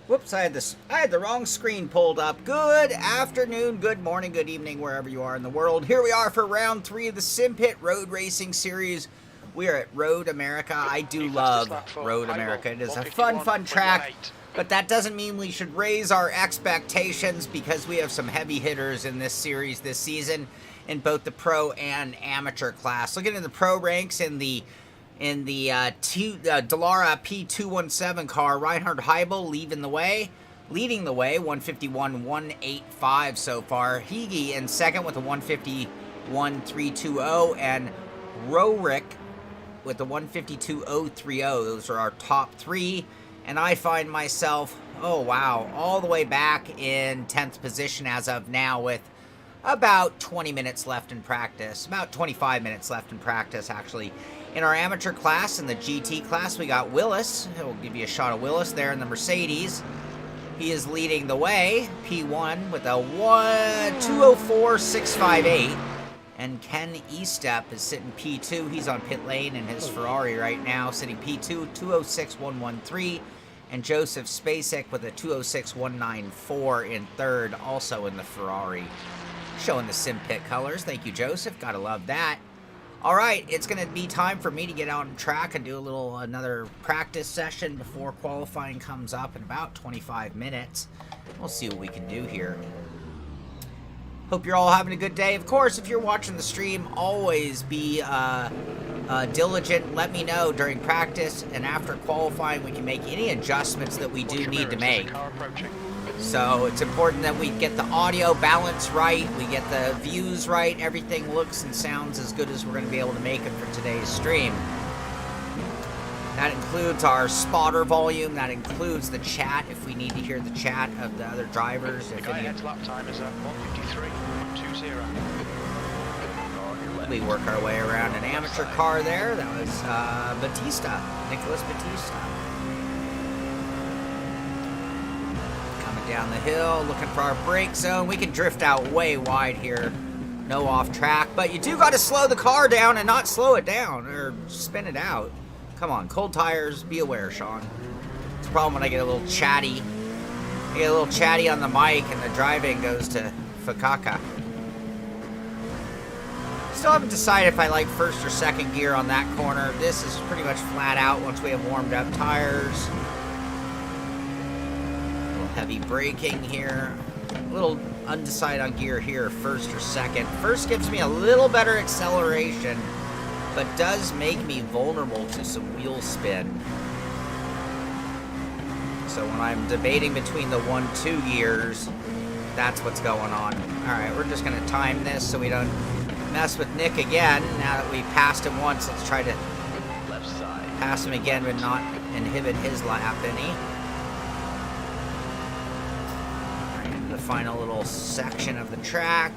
Whoops, I had the wrong screen pulled up. Good afternoon, good morning, good evening, wherever you are in the world. Here we are for round 3 of the Simpit Road Racing Series. We are at Road America. I do love Road America. It is a fun track, but that doesn't mean we should raise our expectations because we have some heavy hitters in this series this season in both the pro and amateur class. Looking at the pro ranks in the Dallara P217 car, Reinhard Heibel leading the way, 151.185 so far. Hege in second with a 151.320, and Rorik with the 152.030. Those are our top 3, and I find myself, oh wow, all the way back in 10th position as of now with about 20 minutes left in practice, about 25 minutes left in practice actually. In our amateur class, in the GT class, we got Willis. We'll give you a shot of Willis there in the Mercedes. He is leading the way, P1 with a 204.658. And Ken Estep is sitting P2. He's on pit lane in his Ferrari right now, sitting P2, 206.113. And Joseph Spacek with a 206.194 in third, also in the Ferrari. Showing the Simpit colors. Thank you, Joseph. Gotta love that. All right, it's going to be time for me to get out on track and do another practice session before qualifying comes up in about 25 minutes. We'll see what we can do here. Hope you're all having a good day. Of course, if you're watching the stream, always be diligent. Let me know during practice and after qualifying. We can make any adjustments that we do need to make. So it's important that we get the audio balance right, we get the views right, everything looks and sounds as good as we're going to be able to make it for today's stream. That includes our spotter volume, that includes the chat, if we need to hear the chat of the other drivers. The guide lap time is at 153.20. We work our way around an amateur car there. That was Nicholas Batista. Down the hill, looking for our brake zone. We can drift out way wide here. No off track, but you do got to slow the car down and not slow it down or spin it out. Come on, cold tires, be aware, Shaun. It's a problem when I get a little chatty. I get a little chatty on the mic and the driving goes to Fakaka. Still haven't decided if I like first or second gear on that corner. This is pretty much flat out once we have warmed up tires. Heavy braking here. A little undecided on gear here, first or second. First gives me a little better acceleration, but does make me vulnerable to some wheel spin. So when I'm debating between the 1-2 gears, that's what's going on. Alright, we're just going to time this so we don't mess with Nick again. Now that we passed him once, let's try to pass him again but not inhibit his lap any. The final little section of the track.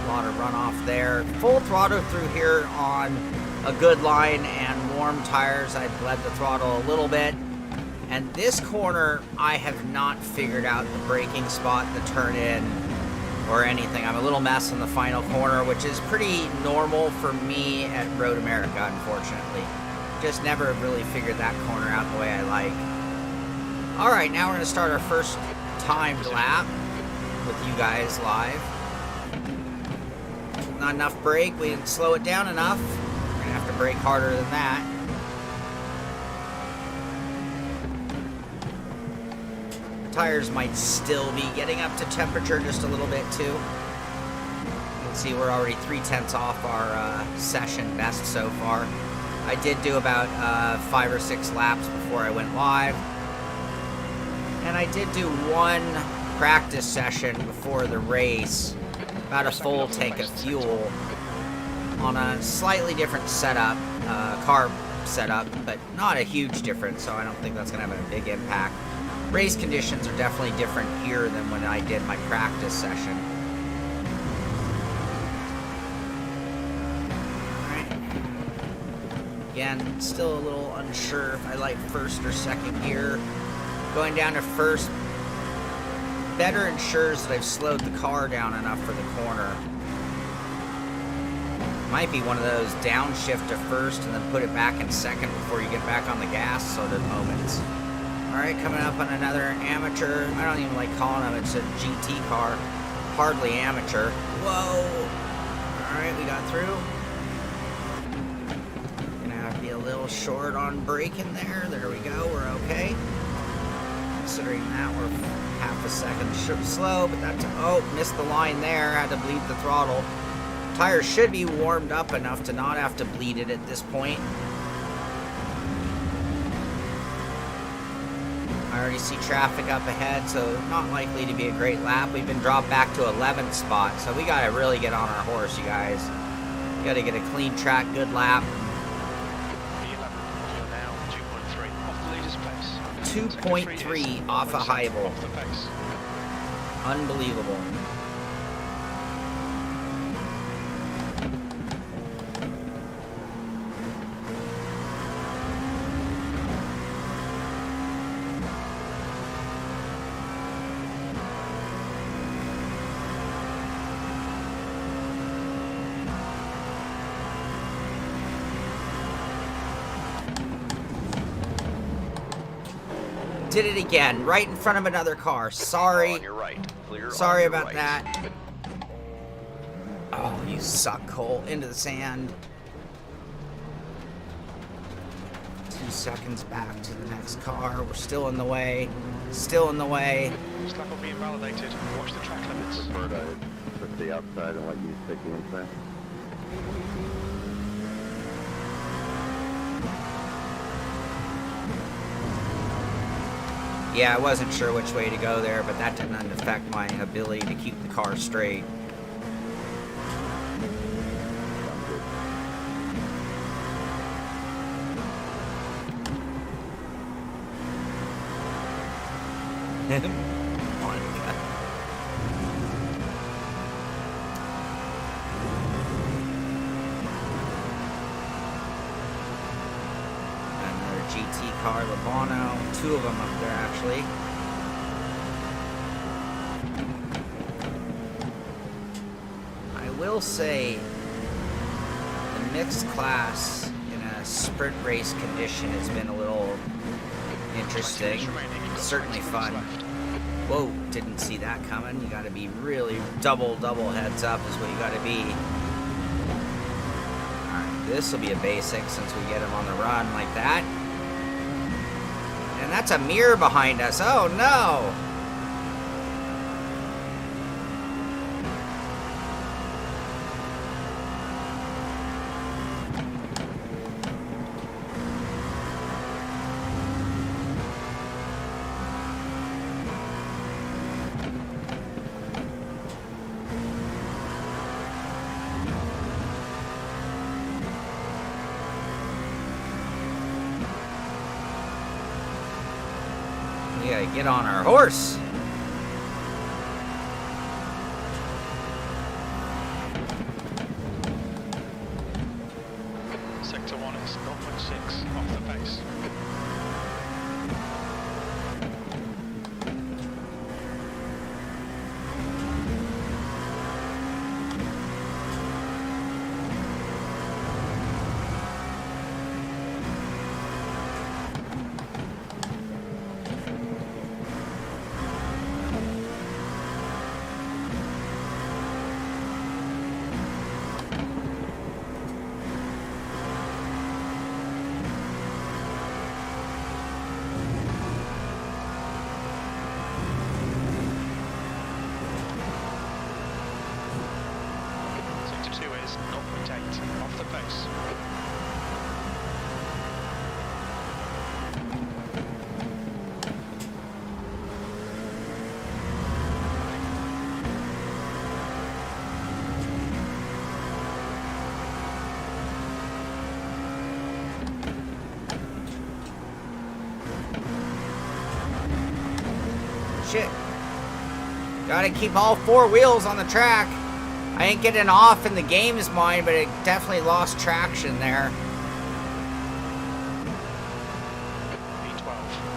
A lot of runoff there. Full throttle through here on a good line and warm tires. I bled the throttle a little bit. And this corner, I have not figured out the braking spot, the turn in, or anything. I'm a little mess in the final corner, which is pretty normal for me at Road America, unfortunately. Just never really figured that corner out the way I like. Alright, now we're going to start our first timed lap with you guys live. Not enough brake, we didn't slow it down enough. We're going to have to brake harder than that. Tires might still be getting up to temperature just a little bit too. You can see we're already 3/10 off our session best so far. I did do about 5 or 6 laps before I went live. And I did do one practice session before the race, about a full tank of fuel on a slightly different setup, car setup, but not a huge difference, so I don't think that's going to have a big impact. Race conditions are definitely different here than when I did my practice session. Alright. Again, still a little unsure if I like first or second gear. Going down to first better ensures that I've slowed the car down enough for the corner. Might be one of those downshift to first and then put it back in second before you get back on the gas sort of moments. Alright, coming up on another amateur. I don't even like calling them, it's a GT car. Hardly amateur. Whoa! Alright, we got through. Gonna have to be a little short on braking there. There we go, we're okay. Considering that we're half a second slow, but that's, oh, missed the line there, had to bleed the throttle. Tires should be warmed up enough to not have to bleed it at this point. I already see traffic up ahead, so not likely to be a great lap. We've been dropped back to 11th spot, so we gotta really get on our horse, you guys. We gotta get a clean track, good lap. 2.3 off a Heibel. Unbelievable. Did it again, right in front of another car. Sorry. On your right. Clear Sorry on your about right. that. Oh, you suck, Cole. Into the sand. 2 seconds back to the next car. We're still in the way. Still in the way. Slack will be invalidated. Watch the track limits. Prefer to put the outside and let you stick the inside. Yeah, I wasn't sure which way to go there, but that didn't affect my ability to keep the car straight. Monica. Another GT car, Labano. 2 of them up there, actually. I will say, the mixed class in a sprint race condition has been a little interesting. Certainly fun. Whoa, didn't see that coming. You gotta be really double heads up is what you gotta be. Alright, this will be a basic since we get him on the run like that. And that's a mirror behind us. Oh no! We gotta get on our horse. Sector 1 is 0.6 off the pace. Sector 2 is 0.8 off the pace. Shit. Gotta keep all 4 wheels on the track. I ain't getting off in the game's mind, but it definitely lost traction there. P12,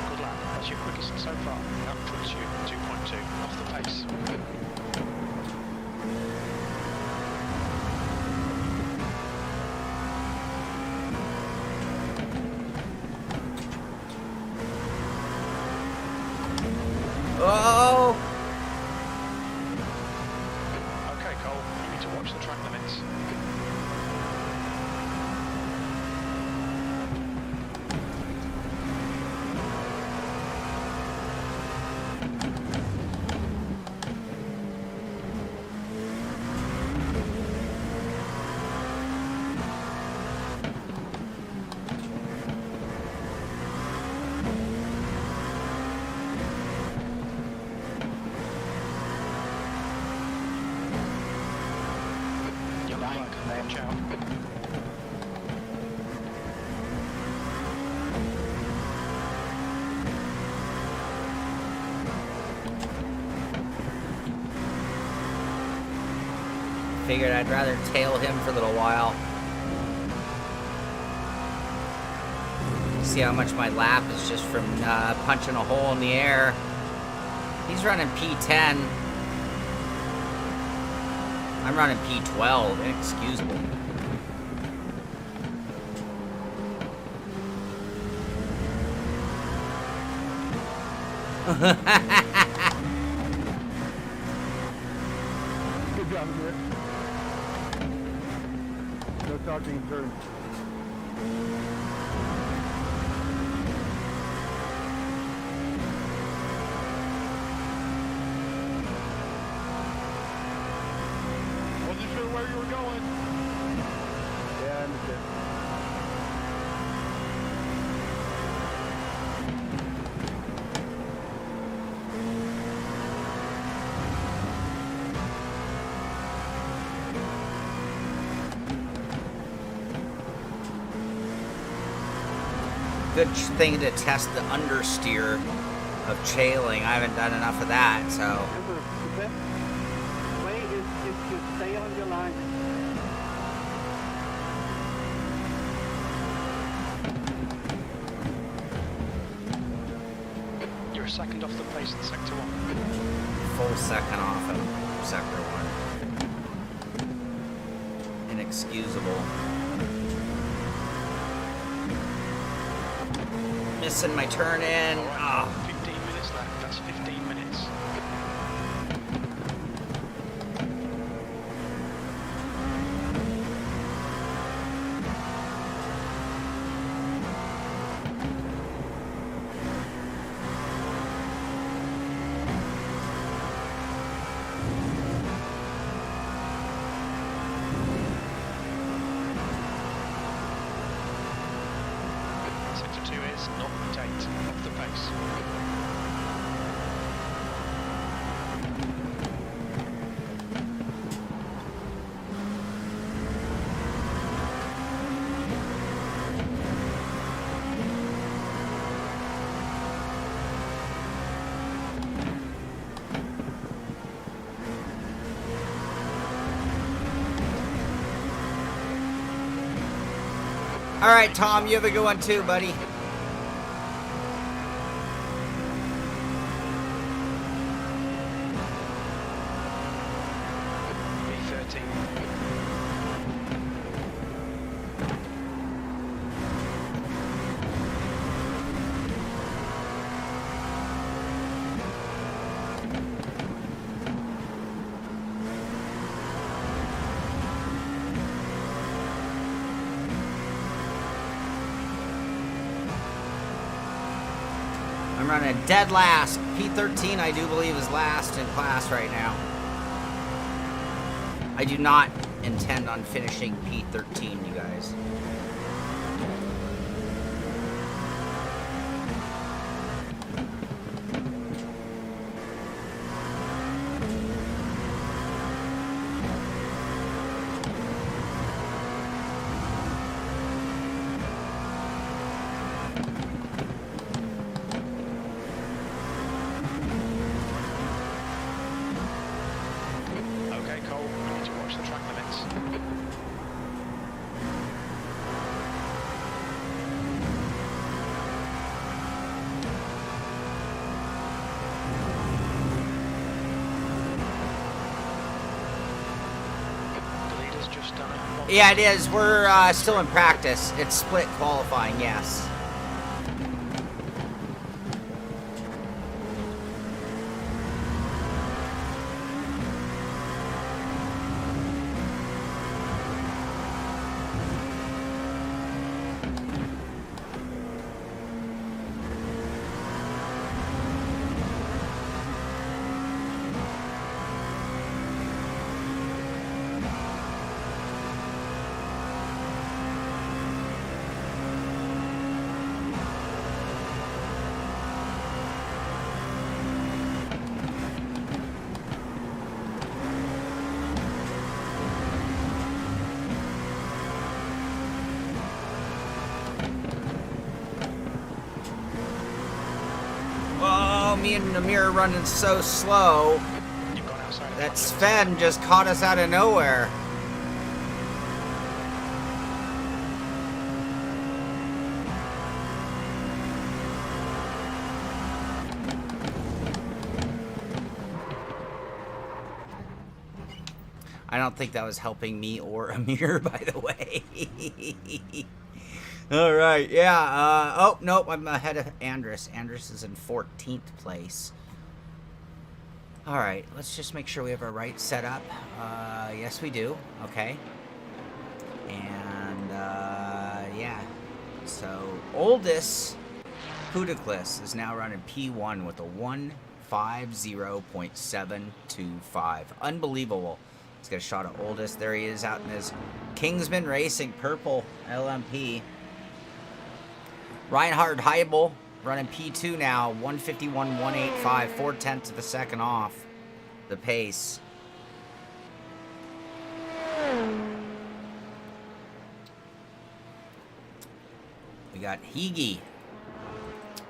good lap. That's your quickest so far. That puts you 2.2 off the pace. Figured I'd rather tail him for a little while. See how much my lap is just from punching a hole in the air. He's running P10. I'm running P12. Inexcusable. Good job, Rick. No talking in turn. Wasn't sure where you were going. Yeah, I understand. Good thing to test the understeer of trailing. I haven't done enough of that, so. Remember, the best way is if you stay on your line. You're a second off the pace in sector 1. Full second off of sector 1. Inexcusable. Missing my turn in. All right, 15 minutes left. That's 15 minutes. Sector 2 is not date off the pace. All right, Tom, you have a good one too, buddy. B13. I'm running dead last. P13, I do believe, is last in class right now. I do not intend on finishing P13, you guys. Okay, Cole, we need to watch the track limits. The leader's just done it. Yeah, it is. We're still in practice. It's split qualifying, yes. Oh, me and Namir are running so slow You've gone outside of that track limits. Sven just caught us out of nowhere. I don't think that was helping me or Amir, by the way. All right, yeah. Oh, nope, I'm ahead of Andrus. Andrus is in 14th place. All right, let's just make sure we have our right setup. Yes, we do. Okay. And, yeah. So, Oldest Pudiclis is now running P1 with a 150.725. Unbelievable. Let's get a shot at Oldest. There he is out in his Kingsman Racing purple LMP. Reinhard Heibel running P2 now, 151.185, 4/10 of a second off the pace. We got Higi.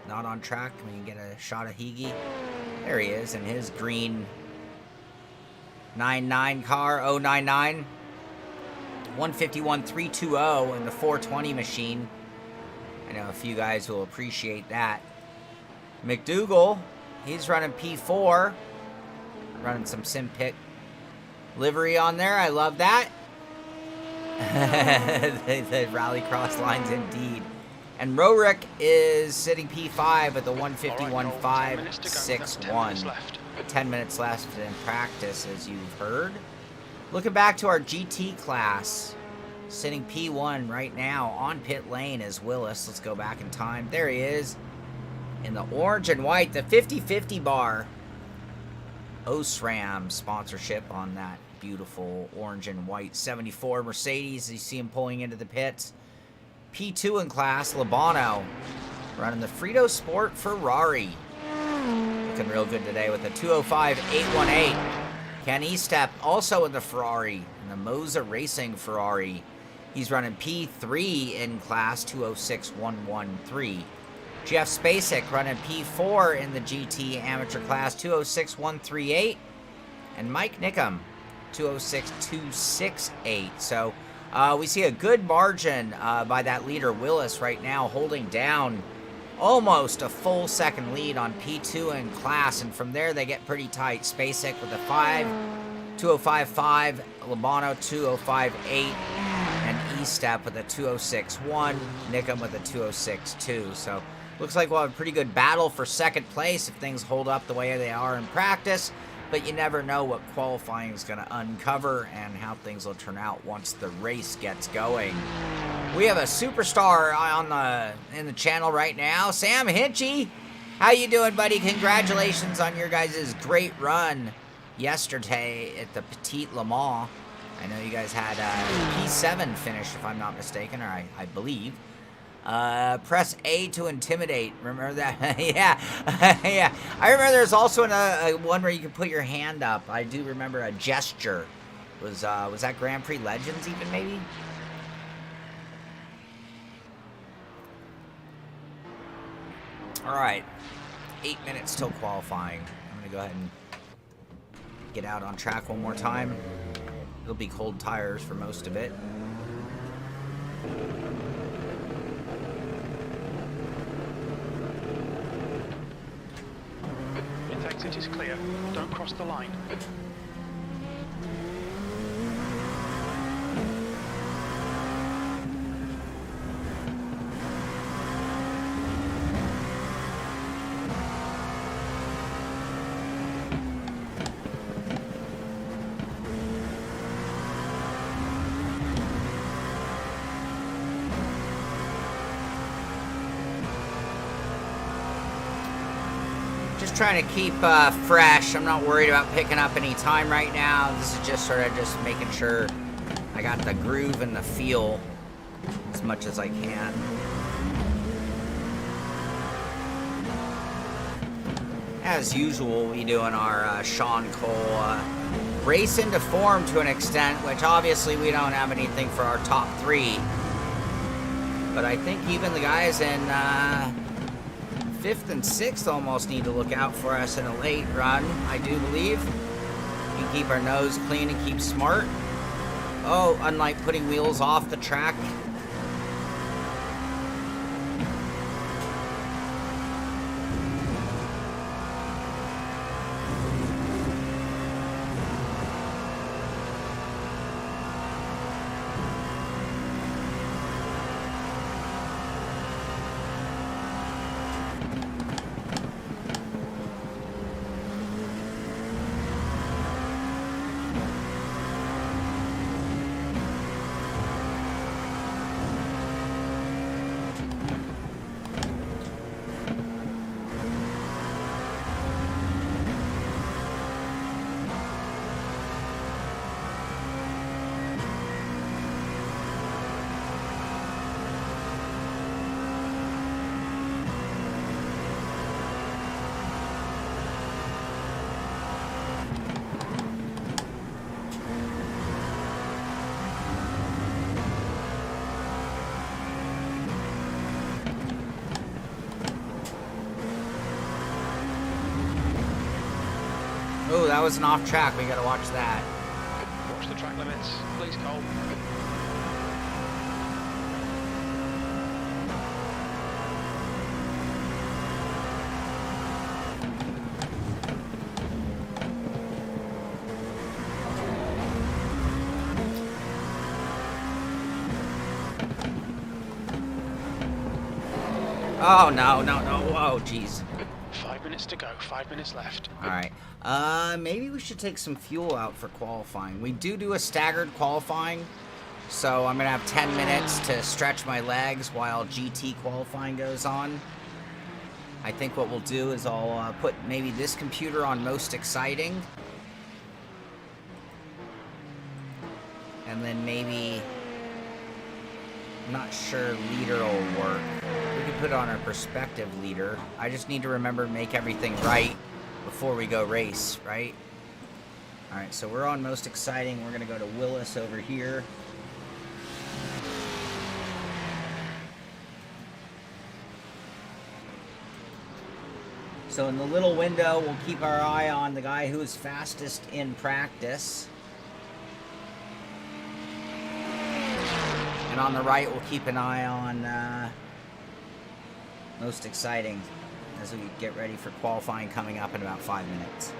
Not on track. We can get a shot of Higi. There he is in his green 99 car, 099. 151.320 in the 420 machine. I know a few guys will appreciate that. McDougal, he's running P4. Running some Simpit livery on there. I love that. the rallycross lines indeed. And Rorik is sitting P5 at the 151.561. 10 minutes left in practice, as you've heard. Looking back to our GT class, sitting P1 right now on pit lane is Willis. Let's go back in time. There he is in the orange and white, the 50/50 bar. Osram sponsorship on that beautiful orange and white 74 Mercedes. You see him pulling into the pits. P2 in class, Labano running the Frito Sport Ferrari. Looking real good today with a 205.818. Ken Estep also in the Ferrari, in the Moza Racing Ferrari. He's running P3 in class, 206.113. Jeff Spacek running P4 in the GT amateur class, 206.138. And Mike Nickham, 206.268. So we see a good margin by that leader, Willis, right now, holding down almost a full second lead on P2 in class. And from there, they get pretty tight. Spacek with a 205.5, Labano 205.8, and Estep with a 206.1, Nickham with a 206.2. So looks like we'll have a pretty good battle for second place if things hold up the way they are in practice. But you never know what qualifying is going to uncover and how things will turn out once the race gets going. We have a superstar in the channel right now, Sam Hinchy. How you doing, buddy? Congratulations on your guys' great run yesterday at the Petite Le Mans. I know you guys had a P7 finish, if I'm not mistaken, or I believe. Press A to intimidate. Remember that? Yeah. Yeah. I remember there's also a one where you can put your hand up. I do remember a gesture. Was that Grand Prix Legends even, maybe? All right. 8 minutes till qualifying. I'm going to go ahead and get out on track one more time. It'll be cold tires for most of it. Exit is clear. Don't cross the line. Just trying to keep fresh. I'm not worried about picking up any time right now. This is just sort of just making sure I got the groove and the feel as much as I can. As usual, we doing our Shaun Cole race into form to an extent, which obviously we don't have anything for our top three. But I think even the guys in 5th and 6th almost need to look out for us in a late run, I do believe. We can keep our nose clean and keep smart. Oh, unlike putting wheels off the track. Oh, that was an off track. We gotta watch that. Watch the track limits, please, Cole. Oh, no. Whoa, jeez. 5 minutes to go, 5 minutes left. All right. Maybe we should take some fuel out for qualifying. We do a staggered qualifying, so I'm gonna have 10 minutes to stretch my legs while GT qualifying goes on. I think what we'll do is I'll put maybe this computer on most exciting, and then maybe, I'm not sure, leader will work. We could put it on our perspective leader. I just need to remember to make everything right before we go race, right? Alright, so we're on most exciting. We're going to go to Willis over here. So in the little window, we'll keep our eye on the guy who is fastest in practice. And on the right, we'll keep an eye on most exciting as we get ready for qualifying coming up in about 5 minutes.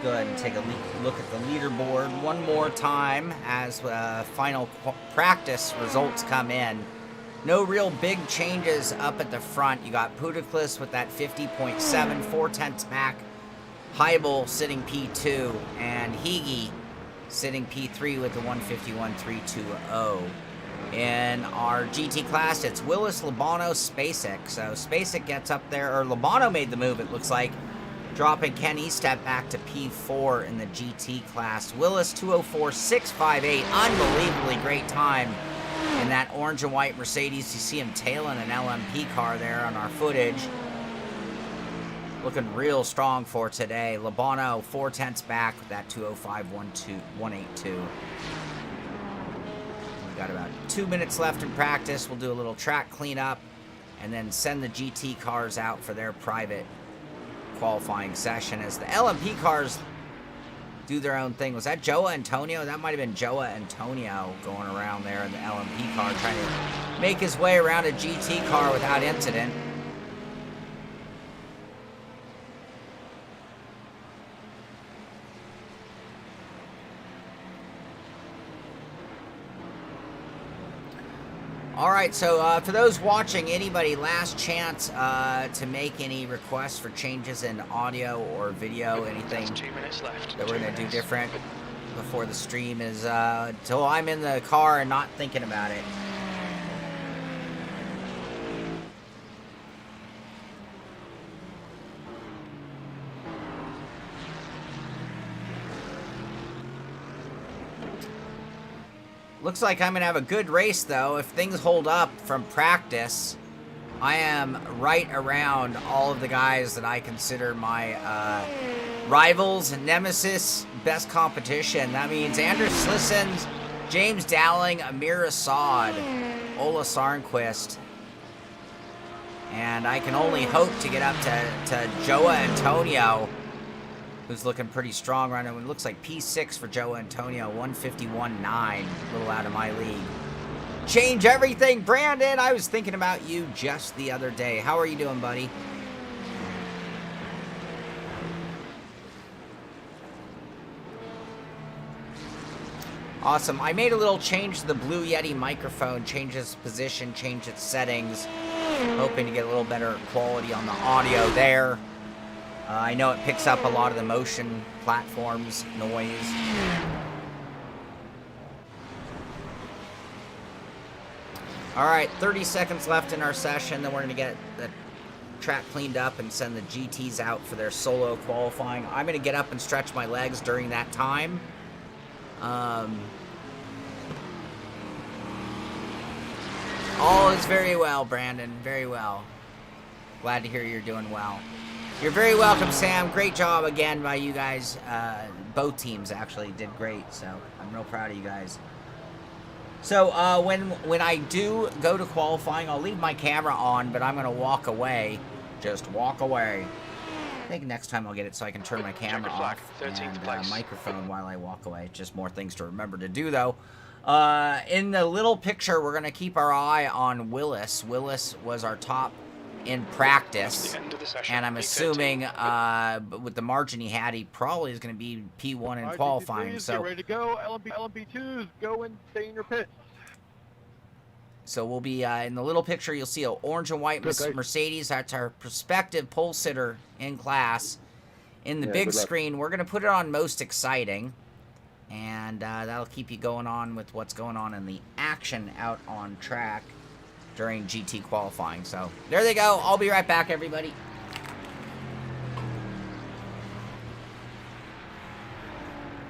Go ahead and take a look at the leaderboard one more time as final practice results come in. No real big changes up at the front. You got Pudiclis with that 50.7, 4/10 back. Heibel sitting P2, and Higi sitting P3 with the 151.320. In our GT class, it's Willis, Labano, Spacek. So Spacek gets up there, or Labano made the move, it looks like, dropping Ken Estep back to P4 in the GT class. Willis, 204.658. Unbelievably great time in that orange and white Mercedes. You see him tailing an LMP car there on our footage. Looking real strong for today. Labano, 4/10 back with that 205.182. We've got about 2 minutes left in practice. We'll do a little track cleanup and then send the GT cars out for their private qualifying session as the LMP cars do their own thing. Was that Joa Antonio? That might have been Joa Antonio going around there in the LMP car trying to make his way around a GT car without incident. All right, so for those watching, anybody, last chance to make any requests for changes in audio or video, anything There's 2 minutes left. that we're going to do different before the stream is till I'm in the car and not thinking about it. Looks like I'm going to have a good race, though. If things hold up from practice, I am right around all of the guys that I consider my rivals, nemesis, best competition. That means Anders Slissens, James Dowling, Amir Assad, Ola Sarnquist. And I can only hope to get up to Joa Antonio, who's looking pretty strong right now. It looks like P6 for Joe Antonio, 151.9, a little out of my league. Change everything, Brandon. I was thinking about you just the other day. How are you doing, buddy? Awesome. I made a little change to the Blue Yeti microphone, change its position, change its settings. Hoping to get a little better quality on the audio there. I know it picks up a lot of the motion platforms noise. All right, 30 seconds left in our session. Then we're going to get the track cleaned up and send the GTs out for their solo qualifying. I'm going to get up and stretch my legs during that time. All is very well, Brandon. Very well. Glad to hear you're doing well. You're very welcome, Sam. Great job again by you guys. Both teams actually did great, so I'm real proud of you guys. So when I do go to qualifying, I'll leave my camera on, but I'm going to walk away. Just walk away. I think next time I'll get it so I can turn my camera off and microphone while I walk away. Just more things to remember to do, though. In the little picture, we're going to keep our eye on Willis. Willis was our top in practice, and I'm assuming with the margin he had, he probably is going to be P1 in qualifying. GT3s, So get ready to go. LMP2s, go and stay in your pit. So we'll be in the little picture. You'll see an orange and white Mercedes. That's our prospective pole sitter in class. In the big screen, we're going to put it on most exciting, and that'll keep you going on with what's going on in the action out on track during GT qualifying. So there they go. I'll be right back, everybody.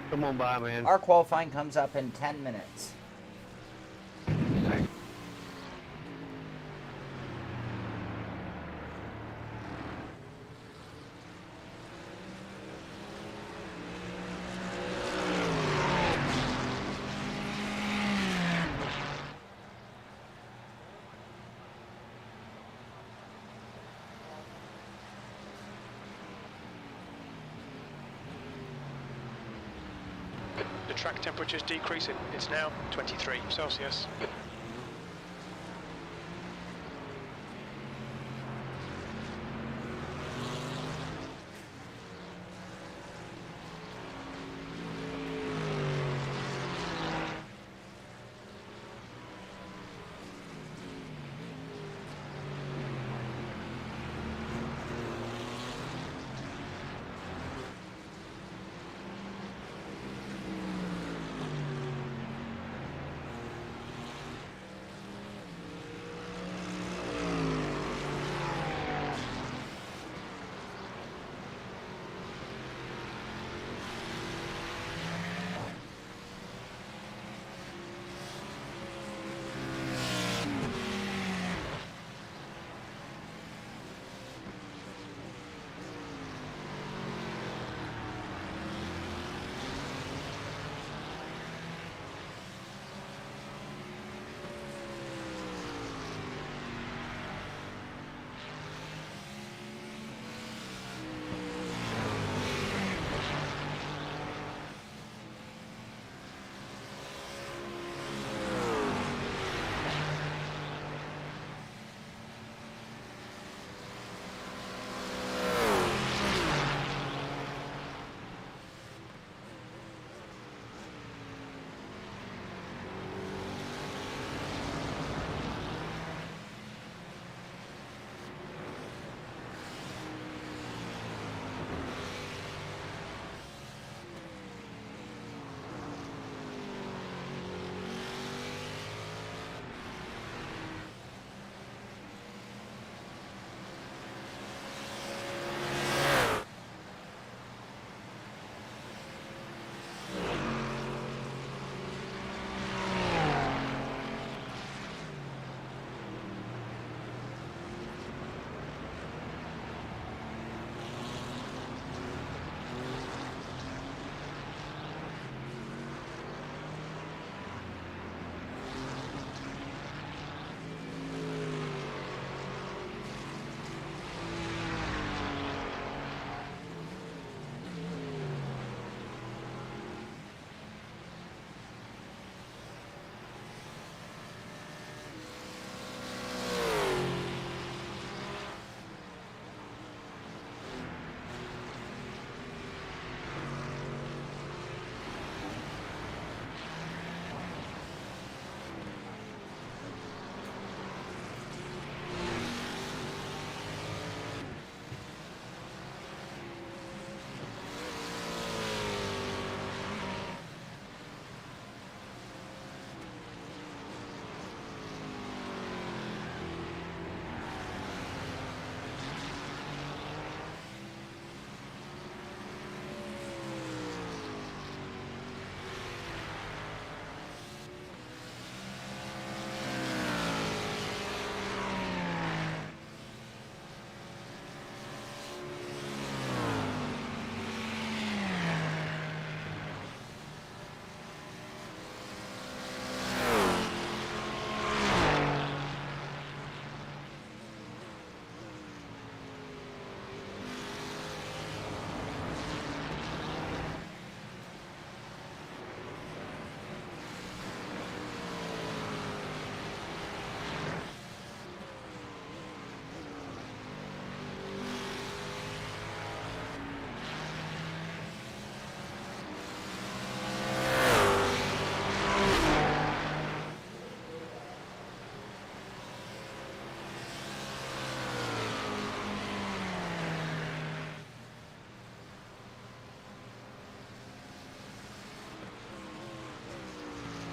Come on by, man. Our qualifying comes up in 10 minutes. The track temperature is decreasing. It's now 23 Celsius.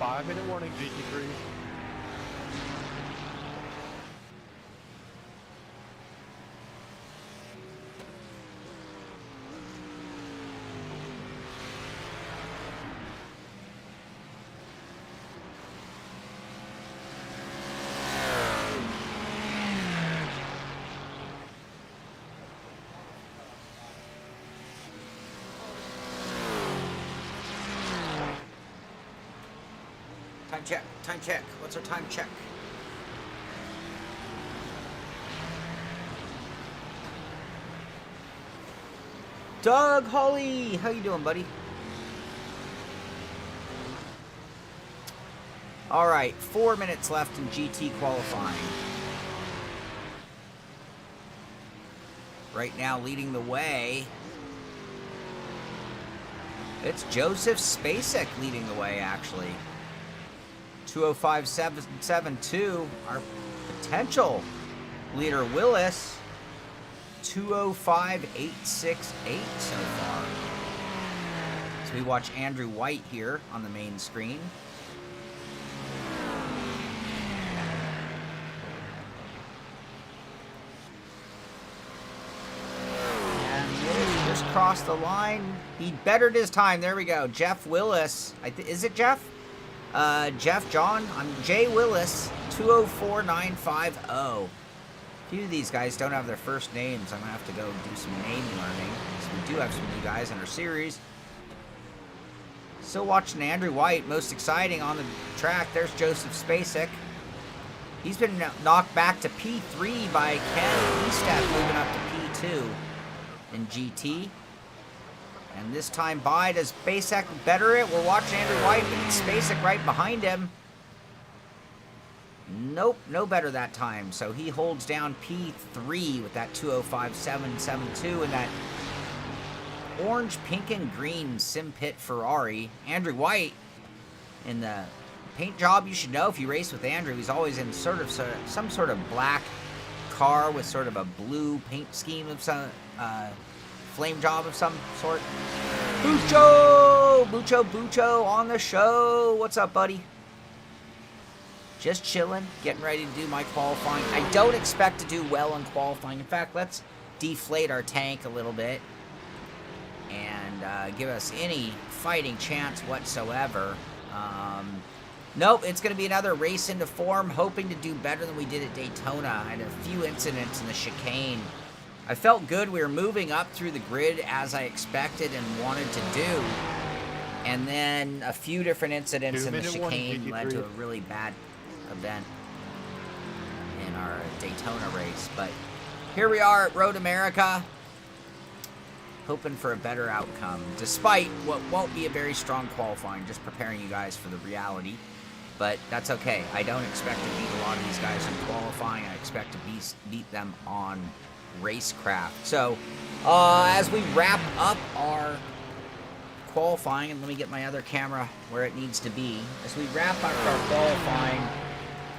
5-minute warning, GT3. Time check, time check. What's our time check? Doug Holly, how you doing, buddy? All right, 4 minutes left in GT qualifying. Right now, leading the way, it's Joseph Spacek leading the way, actually. 205.772, our potential leader, Willis, 205.868 so far. So we watch Andrew White here on the main screen. And Willis just crossed the line. He bettered his time. There we go. Jeff Willis. Is it Jeff? Jeff John, I'm Jay Willis, 204.950. A few of these guys don't have their first names. I'm going to have to go do some name learning. So we do have some new guys in our series. Still watching Andrew White, most exciting on the track. There's Joseph Spacek. He's been knocked back to P3 by Ken Eastat, moving up to P2 in GT. And this time by, does Spacek better it? We're watching Andrew White, but it's Spacek right behind him. Nope, no better that time. So he holds down P3 with that 205.772 and that orange, pink, and green Simpit Ferrari. Andrew White in the paint job. You should know if you race with Andrew, he's always in some sort of black car with sort of a blue paint scheme of some flame job of some sort. Bucho on the show. What's up, buddy? Just chilling, getting ready to do my qualifying. I don't expect to do well in qualifying. In fact, let's deflate our tank a little bit and give us any fighting chance whatsoever. Nope, it's going to be another race into form, hoping to do better than we did at Daytona. I had a few incidents in the chicane. I felt good. We were moving up through the grid as I expected and wanted to do. And then a few different incidents in the chicane led to a really bad event in our Daytona race. But here we are at Road America, hoping for a better outcome, despite what won't be a very strong qualifying, just preparing you guys for the reality. But that's okay. I don't expect to beat a lot of these guys in qualifying. I expect to beat them on racecraft. So as we wrap up our qualifying, and let me get my other camera where it needs to be. As we wrap up our qualifying,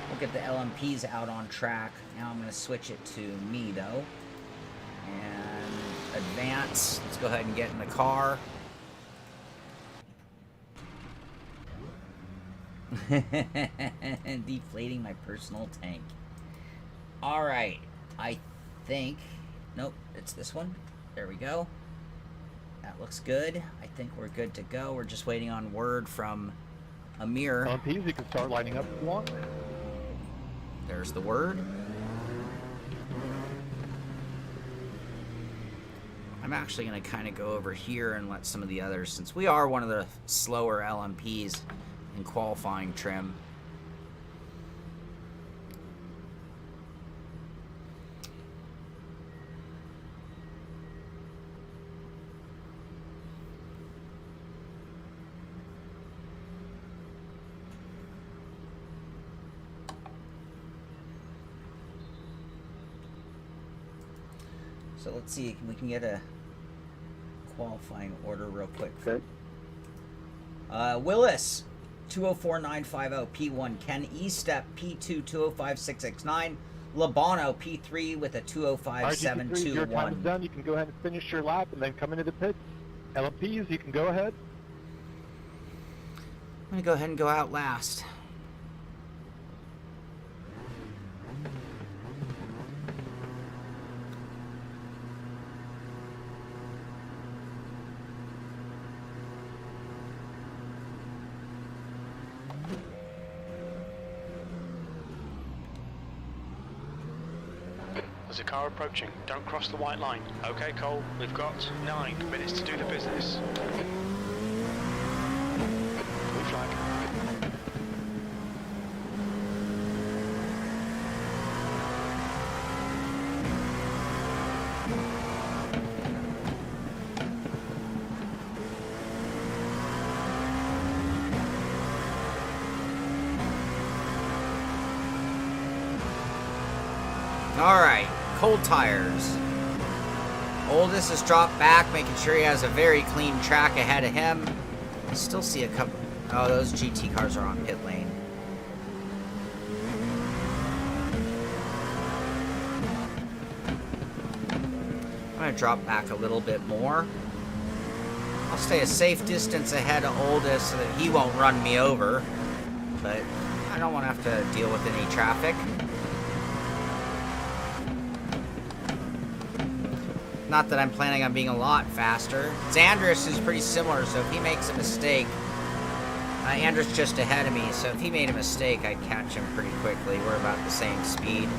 we'll get the LMPs out on track. Now I'm going to switch it to me though. And advance. Let's go ahead and get in the car. Deflating my personal tank. Alright. I think, nope, it's this one. There we go. That looks good. I think we're good to go. We're just waiting on word from Amir. LMPs, you can start lining up if you want. There's the word. I'm actually going to kind of go over here and let some of the others, since we are one of the slower LMPs in qualifying trim. So let's see if we can get a qualifying order real quick. Okay. Willis, 204.950, P1. Ken Estep, P2, 205.669. Labano, P3 with a Your time is 205.721. done. You can go ahead and finish your lap and then come into the pits. LMPs, you can go ahead. I'm gonna go ahead and go out last. There's a car approaching. Don't cross the white line. Okay, Cole, we've got 9 minutes to do the business. Blue flag. Alright, cold tires. Oldest has dropped back, making sure he has a very clean track ahead of him. I still see a couple... Oh, those GT cars are on pit lane. I'm going to drop back a little bit more. I'll stay a safe distance ahead of Oldest so that he won't run me over. But I don't want to have to deal with any traffic. Not that I'm planning on being a lot faster. Xandris is pretty similar, so if he makes a mistake... Andrew's just ahead of me, so if he made a mistake, I'd catch him pretty quickly. We're about the same speed.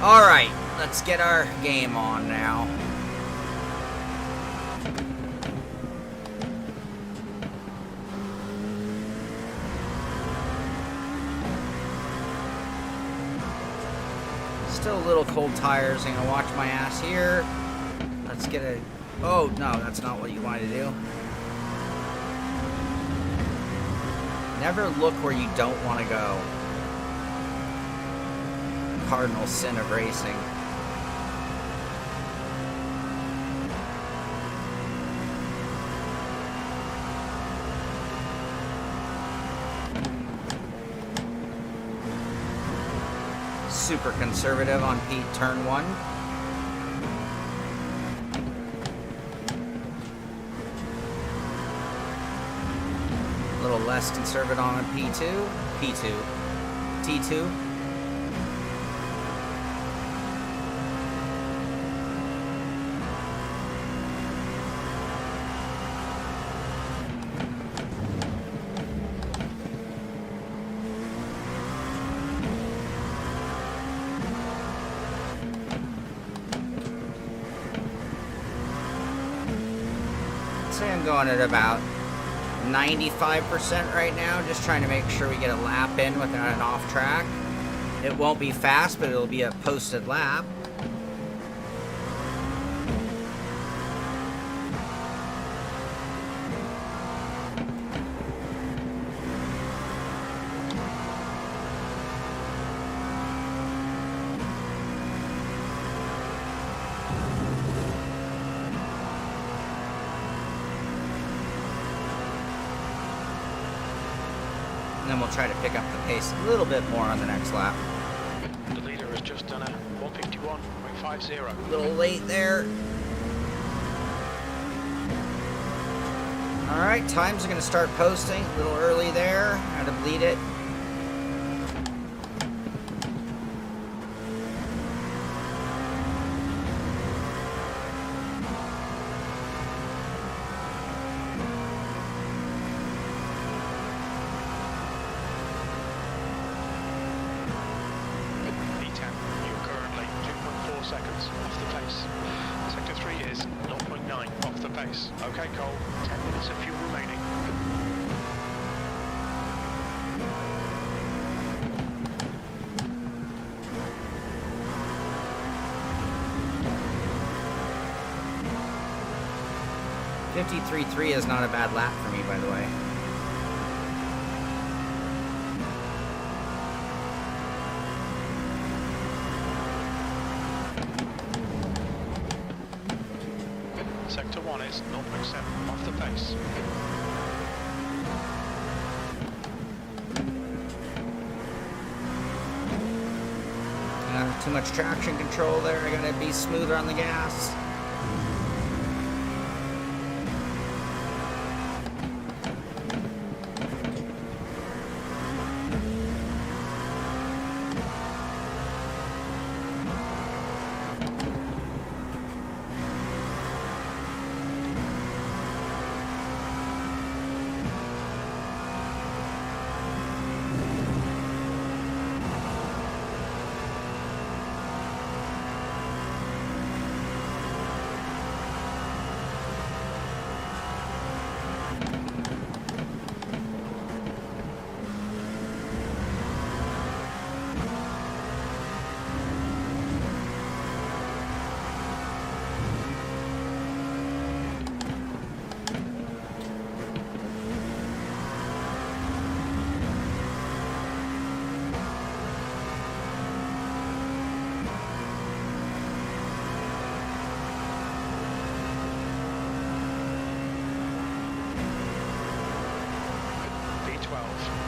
Alright, let's get our game on now. Still a little cold tires. I'm gonna watch my ass here. Let's get a... Oh, no, that's not what you wanted to do. Never look where you don't want to go. Cardinal sin of racing. Super conservative on turn 1. A little less conservative on P2. T2. Say I'm going at about 95% right now, just trying to make sure we get a lap in without an off track. It won't be fast, but it'll be a posted lap. And then we'll try to pick up the pace a little bit more on the next lap. The leader has just done a 151.50. A little late there. Alright, times are going to start posting. A little early there. Had to bleed it. Seconds off the pace. Sector 3 is 0.9 off the pace. Okay, Cole, 10 minutes of fuel remaining. .53.3 is not a bad lap for me, by the way. Sector 1 is 0.7 off the pace. Too much traction control there. I gotta be smoother on the gas.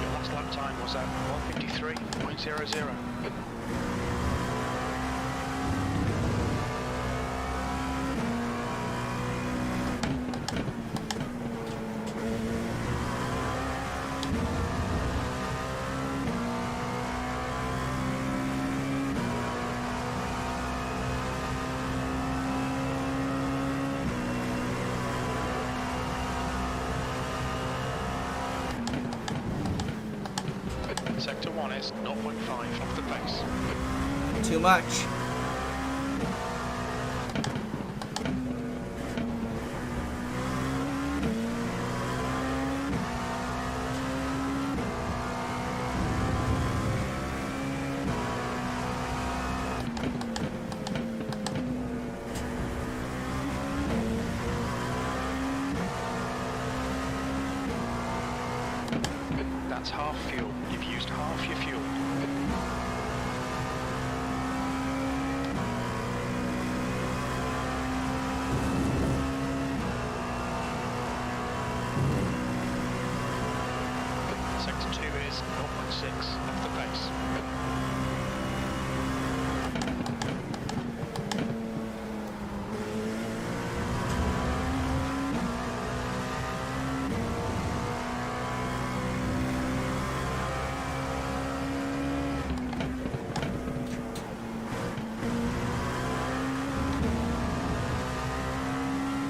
Your last lap time was at 1:53.00. Sector 1 is 0.5 off the pace. Too much. That's half fuel. You've used half your fuel. Sector 2 is 0.6 off the pace.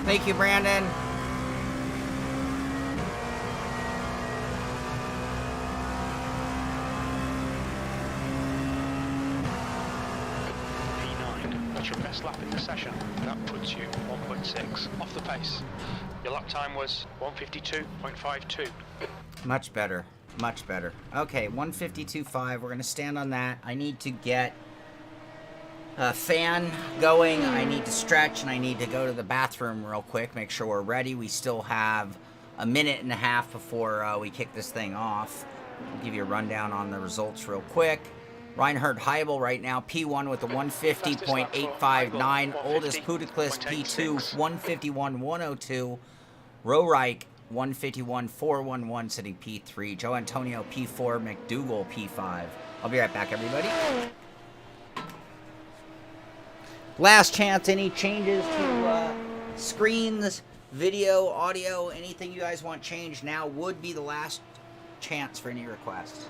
Thank you, Brandon. P9, that's your best lap in the session. That puts you 1.6 off the pace. Your lap time was 1:52.52. Much better. Much better. Okay, 152.5. We're going to stand on that. I need to get a fan going. I need to stretch, and I need to go to the bathroom real quick, make sure we're ready. We still have a minute and a half before we kick this thing off. I'll give you a rundown on the results real quick. Reinhard Heibel right now, P1 with a 150.859. Oldest Pudiclist, P2, 151.102. Roreich, 151.411, sitting P3. Joe Antonio, P4. McDougall, P5. I'll be right back, everybody. Last chance, any changes to screens, video, audio, anything you guys want changed now would be the last chance for any requests.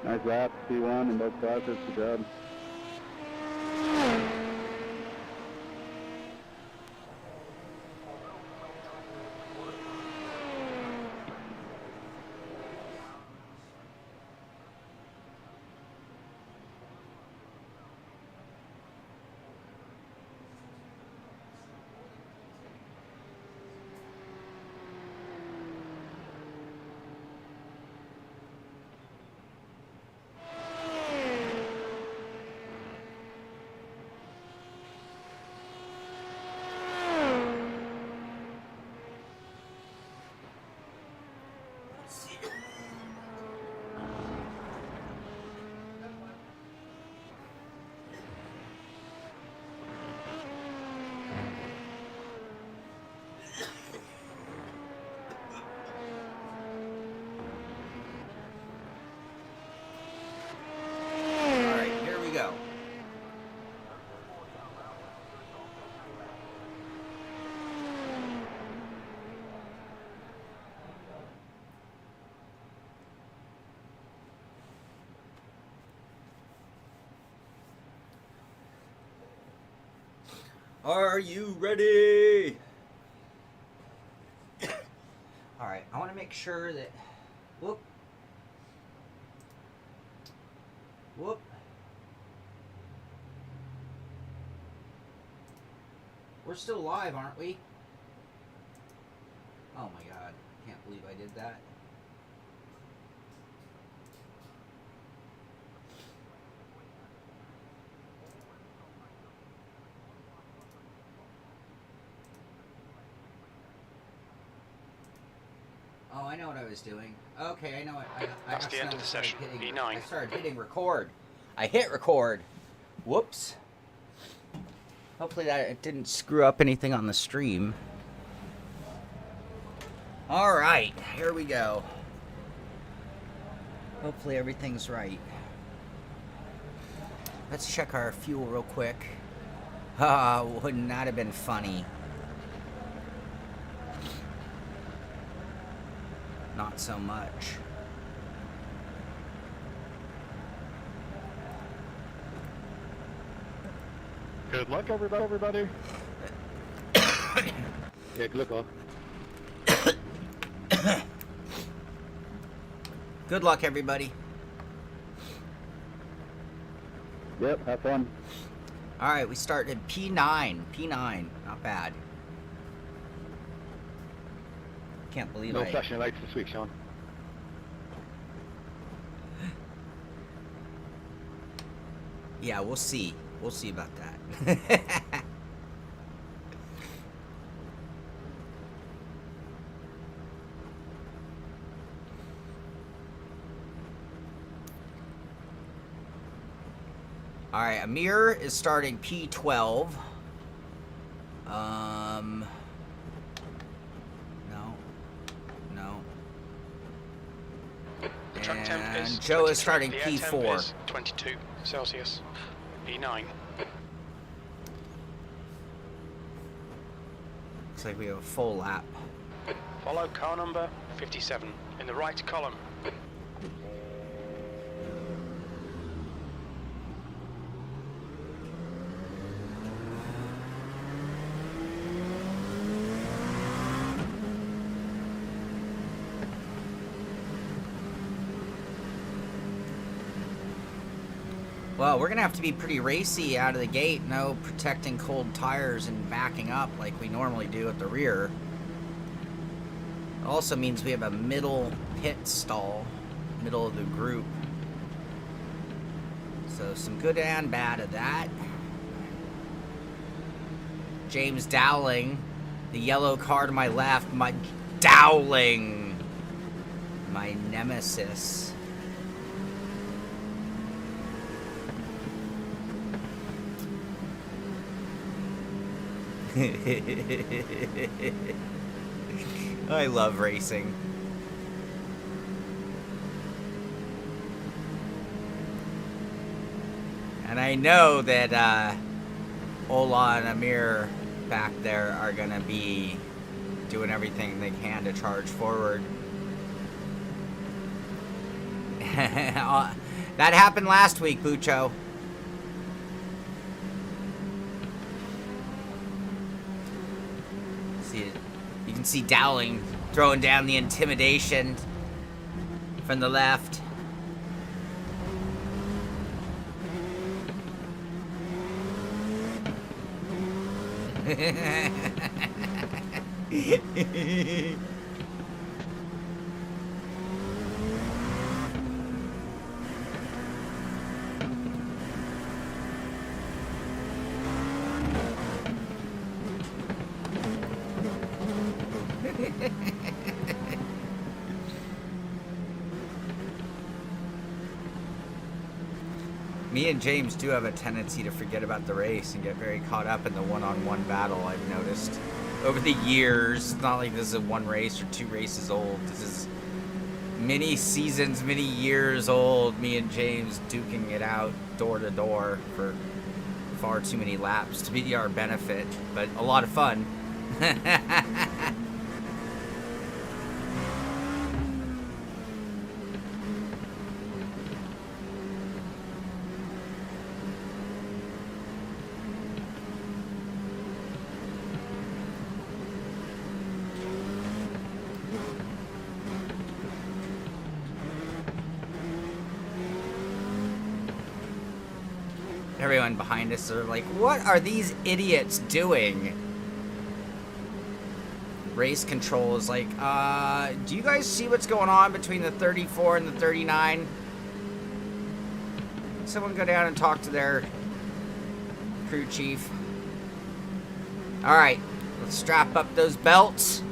Nice lap, P1 in both classes, good job. Alright, here we go. Are you ready? Alright, I want to make sure that... Whoop. Whoop. We're still live, aren't we? Oh my god. Can't believe I did that. Oh, I know what I was doing. Okay, I know it. That's the end of the session. E9. I started hitting record. I hit record. Whoops. Hopefully that it didn't screw up anything on the stream. Alright, here we go. Hopefully everything's right. Let's check our fuel real quick. Ah, wouldn't that have been funny? Not so much. Good luck, everybody. Yeah, good luck all. Good luck, everybody. Yep, have fun. Alright, we started P9. P9. Not bad. Can't believe No I... flashing your lights this week, Shaun. Yeah, we'll see. We'll see about that. Alright, Amir is starting P12. No. The track temp is And Joe is 23. starting The air temp P4. is 22 Celsius. E9. Looks like we have a full lap. Follow car number 57 in the right column. Well, we're going to have to be pretty racy out of the gate. No protecting cold tires and backing up like we normally do at the rear. It also means we have a middle pit stall, middle of the group. So some good and bad of that. James Dowling, the yellow car to my left, my Dowling, my nemesis. I love racing. And I know that Ola and Amir back there are going to be doing everything they can to charge forward. That happened last week, Bucho. See, you can see Dowling throwing down the intimidation from the left. Me and James do have a tendency to forget about the race and get very caught up in the one-on-one battle, I've noticed. Over the years, it's not like this is one race or two races old. This is many seasons, many years old, me and James duking it out door to door for far too many laps to be our benefit, but a lot of fun. Everyone behind us are like, what are these idiots doing? Race control is like, do you guys see what's going on between the 34 and the 39? Someone go down and talk to their crew chief. Alright, let's strap up those belts.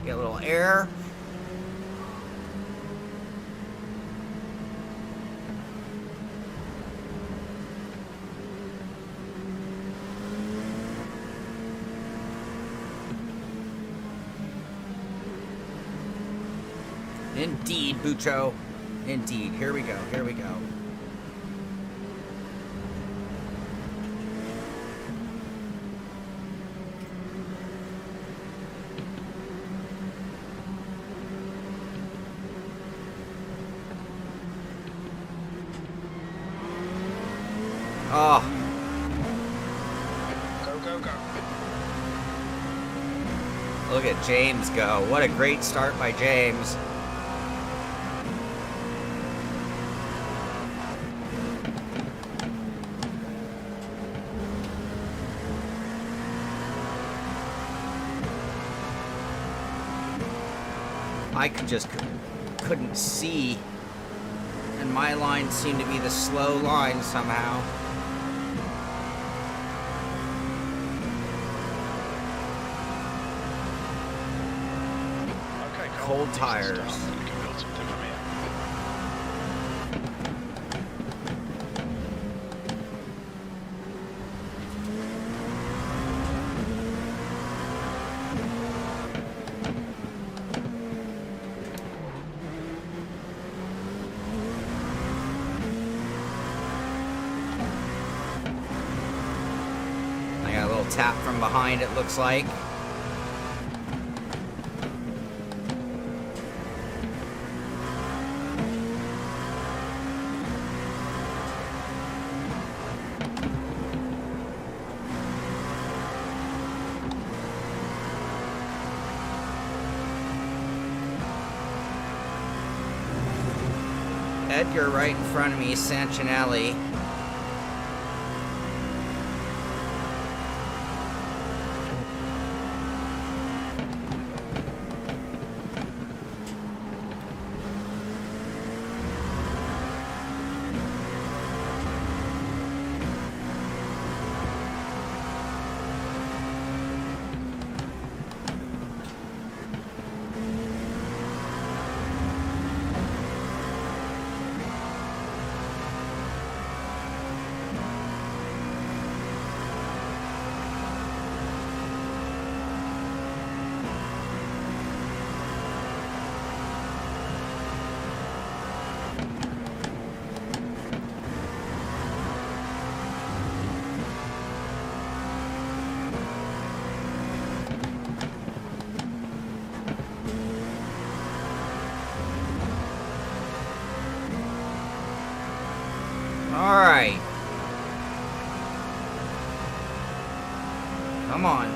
Get a little air. Indeed, Bucho. Indeed. Here we go. Here we go. Oh. Go, go, go. Look at James go. What a great start by James. I couldn't see, and my line seemed to be the slow line somehow. Okay, Cold tires. You can build something from here. I got a little tap from behind, it looks like. Edgar right in front of me, Sancinelli. Come on.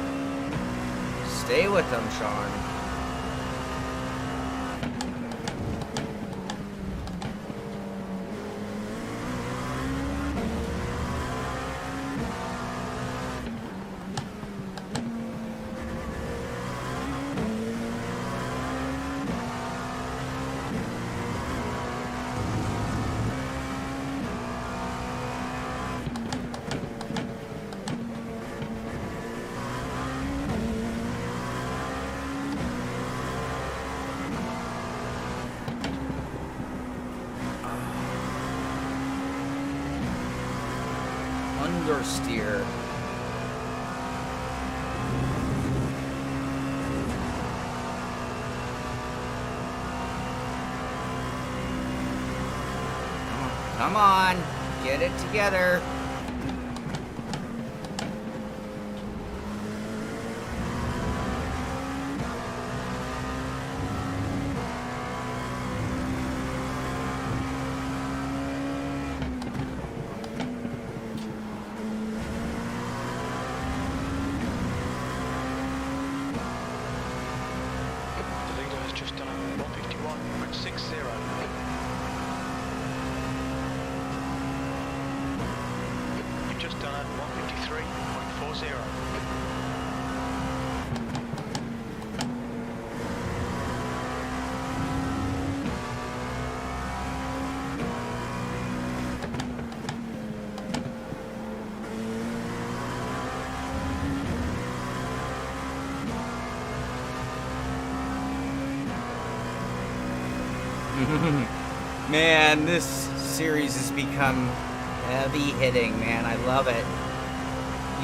Stay with them, Shaun. Understeer. Come on, get it together. The leader has just done a 151.60. You've just done a 153.40. Man, this series has become heavy hitting, man. I love it.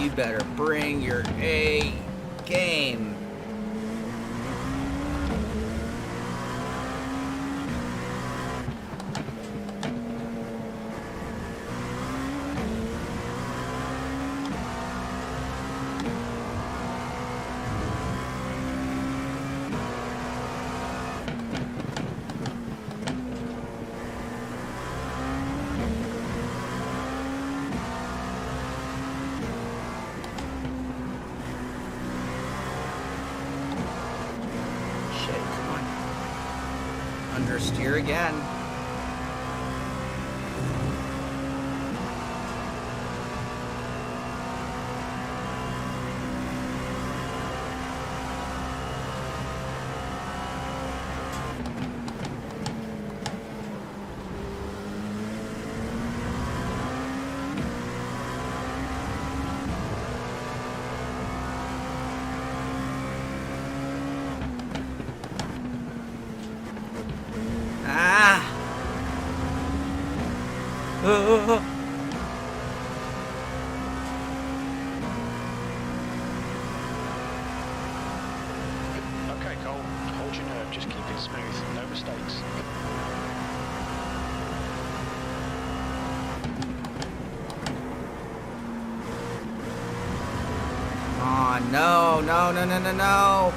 You better bring your A game. Understeer again. Okay, Cole, hold your nerve, just keep it smooth, no mistakes. Oh, no, no, no, no, no, no.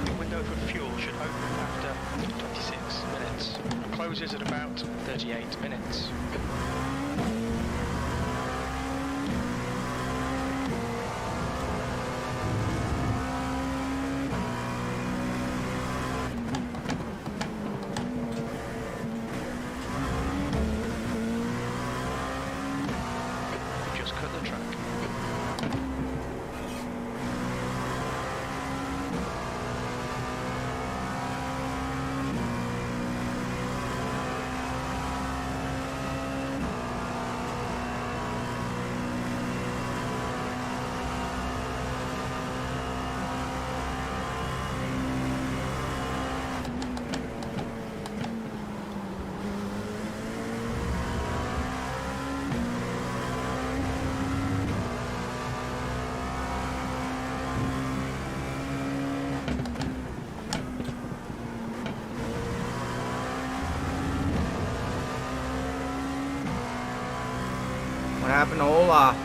The window for fuel should open after 26 minutes and closes at about 38 minutes. Just cut the track. What happened to Ola?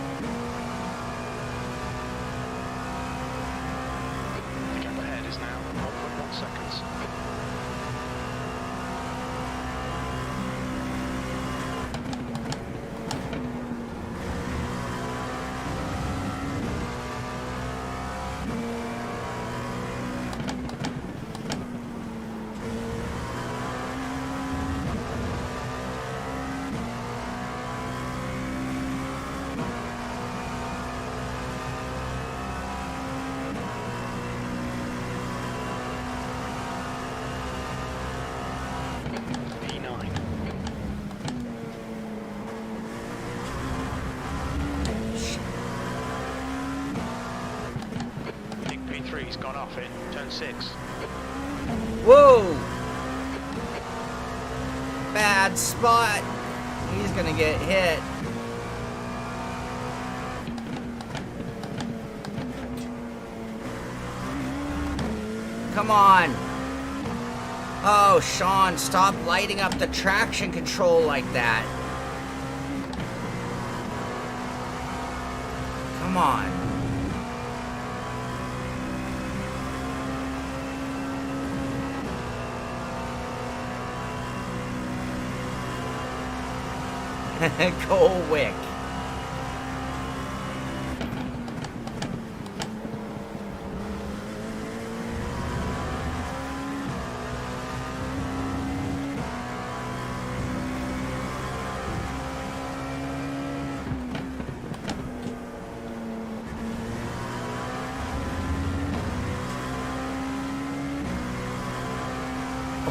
The gap ahead is now 1.1 seconds. P3's gone off in turn 6. Whoa! Bad spot. He's gonna get hit. Come on. Oh, Shaun, stop lighting up the traction control like that. Come on. Go Wick.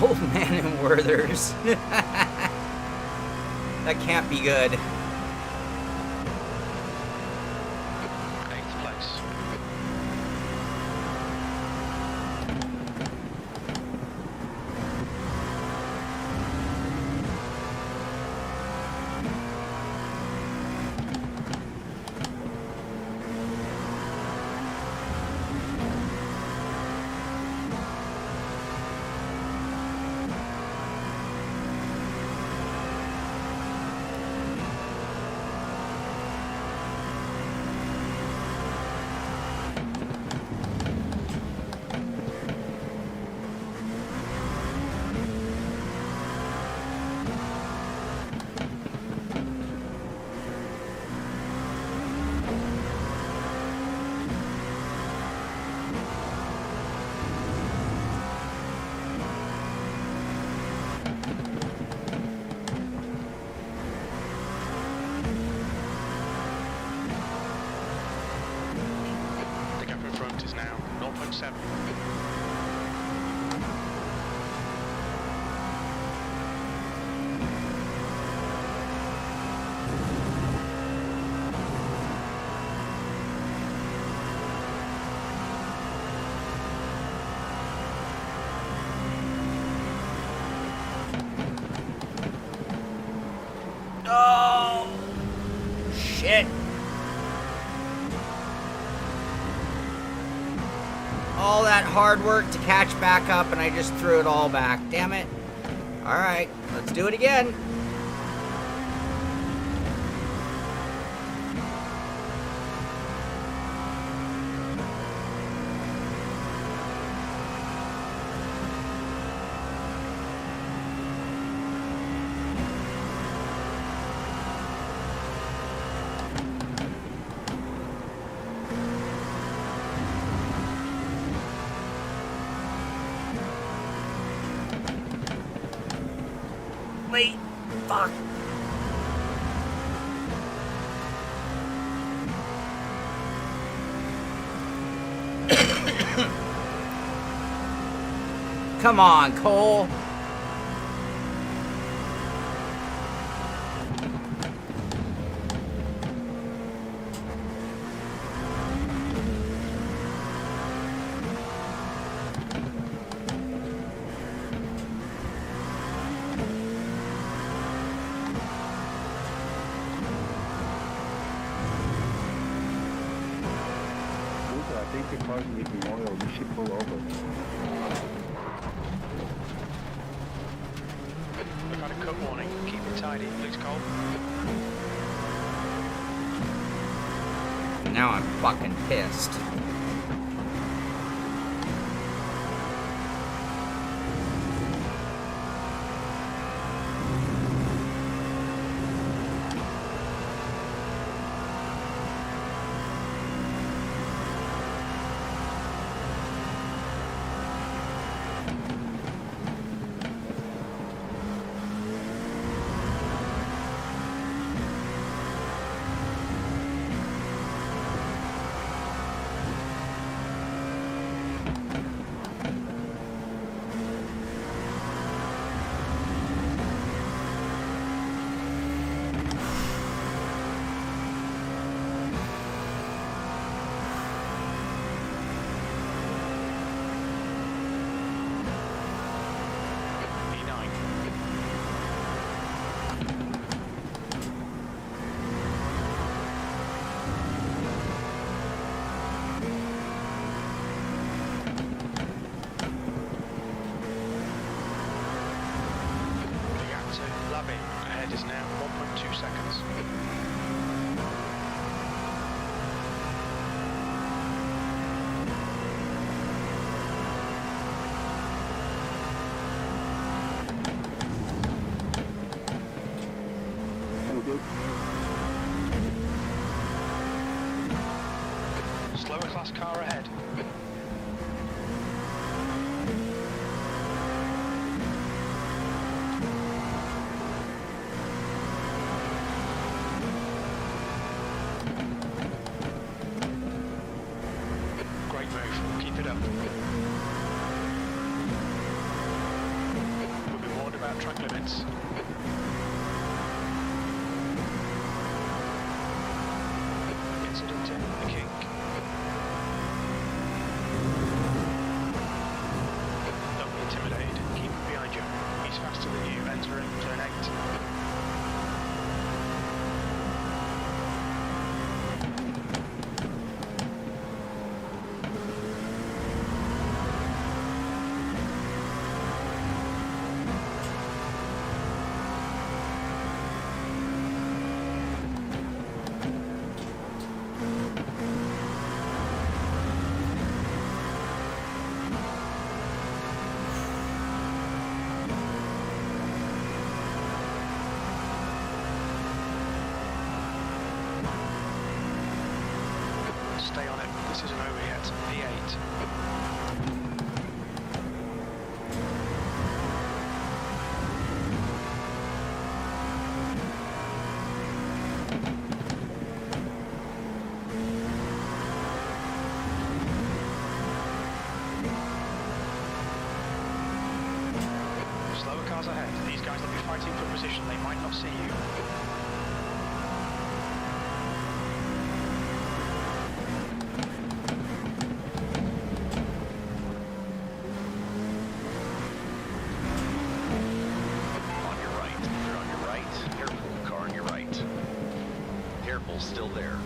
Old man and Werther's. That can't be good. 8th place. The gap in front is now 0.7. Oh, shit. All that hard work to catch back up and I just threw it all back. Damn it. All right, let's do it again. Wait, fuck. Come on, Cole. I think the car's leaking oil. You should pull over. We've had a cut warning. Keep it tidy. Looks cold. Now I'm fucking pissed. Ahead is now 1.2 seconds. Thank you. Slower class car ahead. Track limits. Incident in the kink. Don't be intimidated. Keep him behind you. He's faster than you. Entering turn 8. Stay on it. This isn't over yet. V8. Slower cars ahead. These guys will be fighting for position. They might not see you. Still there.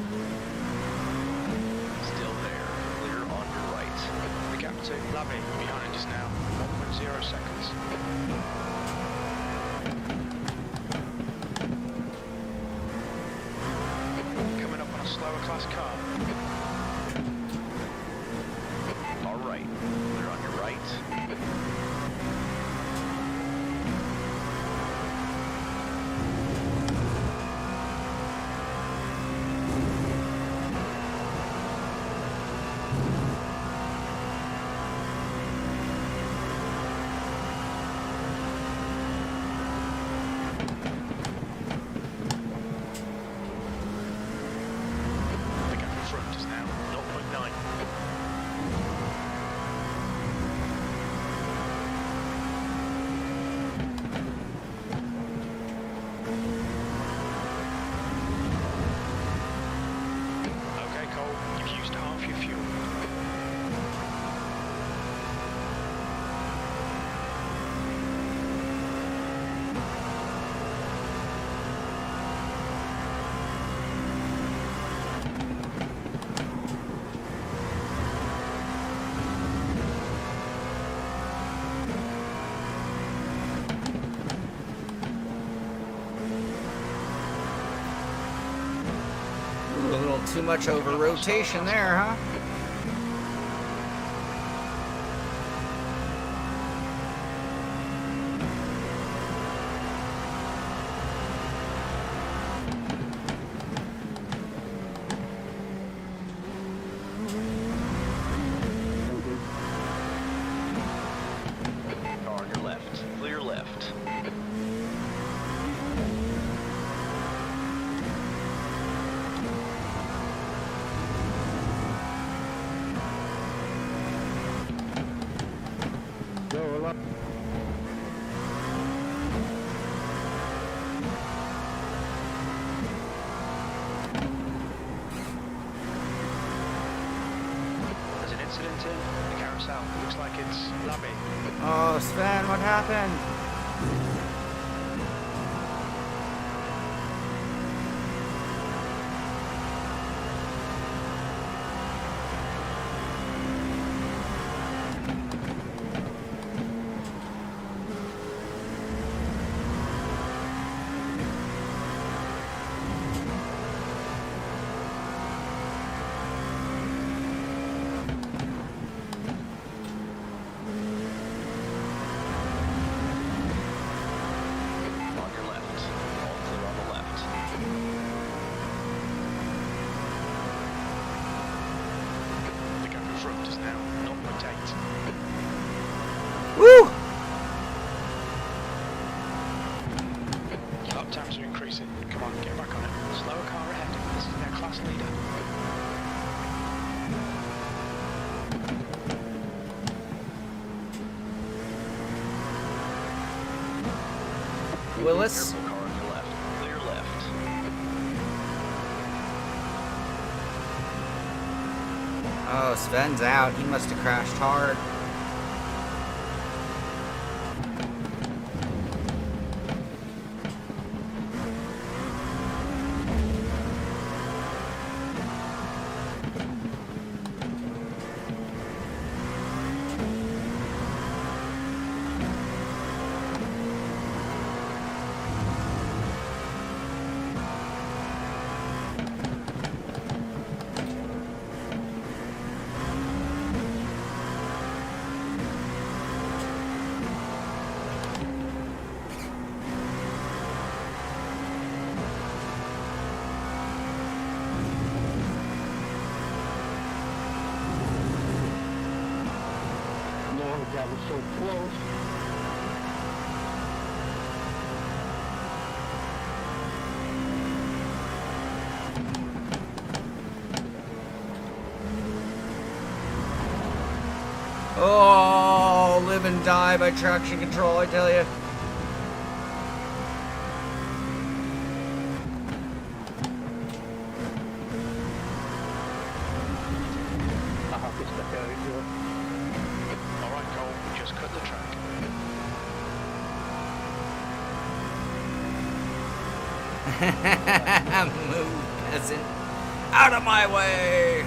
Still there. Clear on your right. The gap to Labby behind us now. 1.0 seconds. Coming up on a slower class car. All right. Clear on your right. little too much over rotation there, huh? Car on your left. Clear left. Go left. There's an incident in the carousel. Looks like it's Labby. Oh, Sven, what happened? On your left. All clear on the left. The gap in front is now 0.8. Woo! Your lap times are increasing. Come on, get back on it. Slower car ahead. This is their class leader. Willis? Careful, car on your left. Clear left. Oh, Sven's out. He must have crashed hard. Lord, that was so close. Oh, live and die by traction control, I tell you. I have to step out of here. Alright, Cole, we just cut the track. Move, peasant. Out of my way!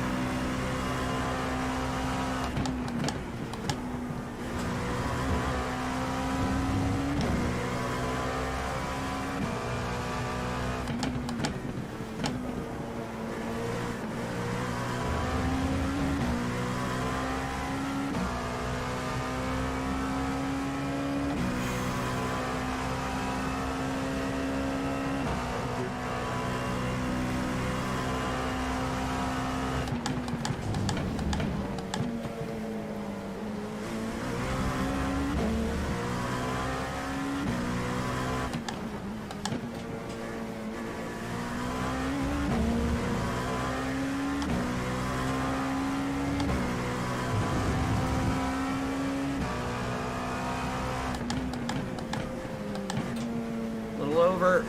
Little over.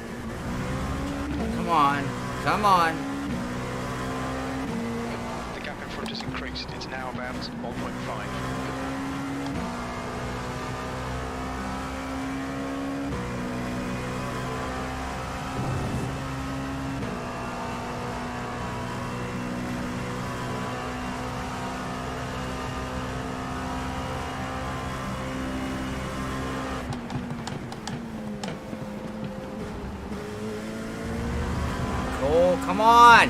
Come on. Come on. The gap in front has increased. It's now about 1.5. Cole, come on.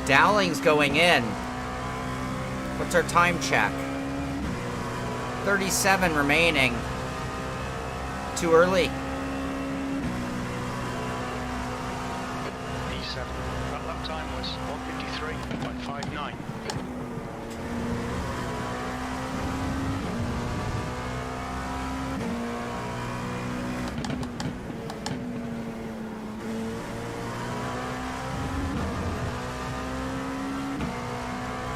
Dowling's going in. What's our time check? 37 remaining. Too early. P7. That lap time was 1:53.59.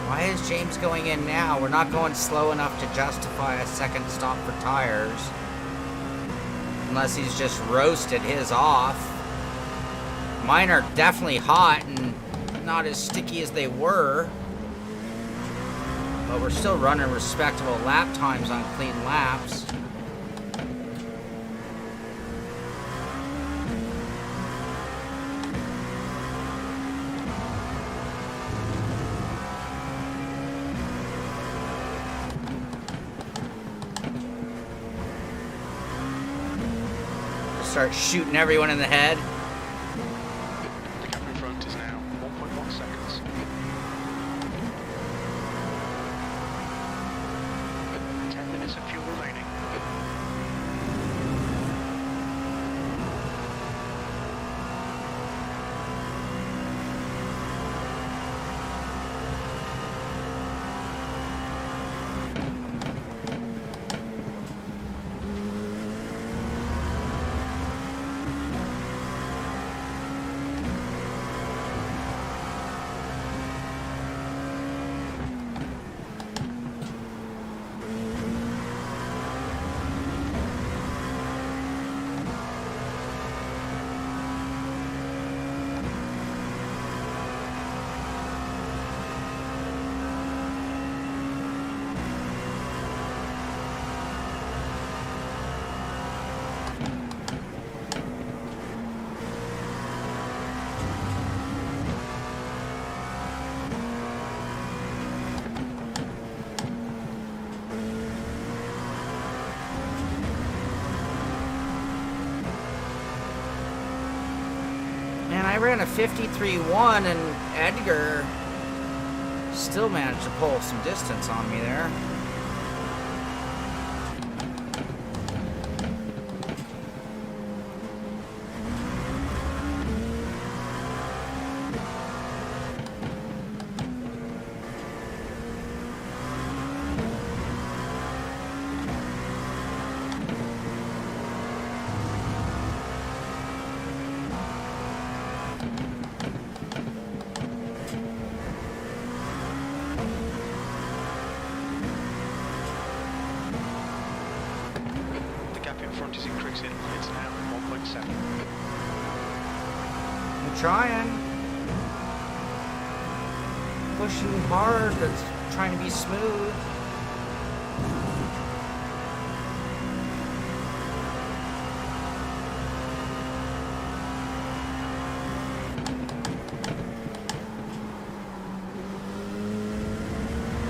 Why is James going in now? We're not going slow enough to justify a second stop for tires. Unless he's just roasted his off. Mine are definitely hot and not as sticky as they were. But we're still running respectable lap times on clean laps. Start shooting everyone in the head. The gap in front is now 1.1 seconds. 10 minutes of fuel remaining. Man, I ran a 53.1 and Edgar still managed to pull some distance on me there. Front is increasing. It's now 1.7. I'm trying. Pushing hard, that's trying to be smooth.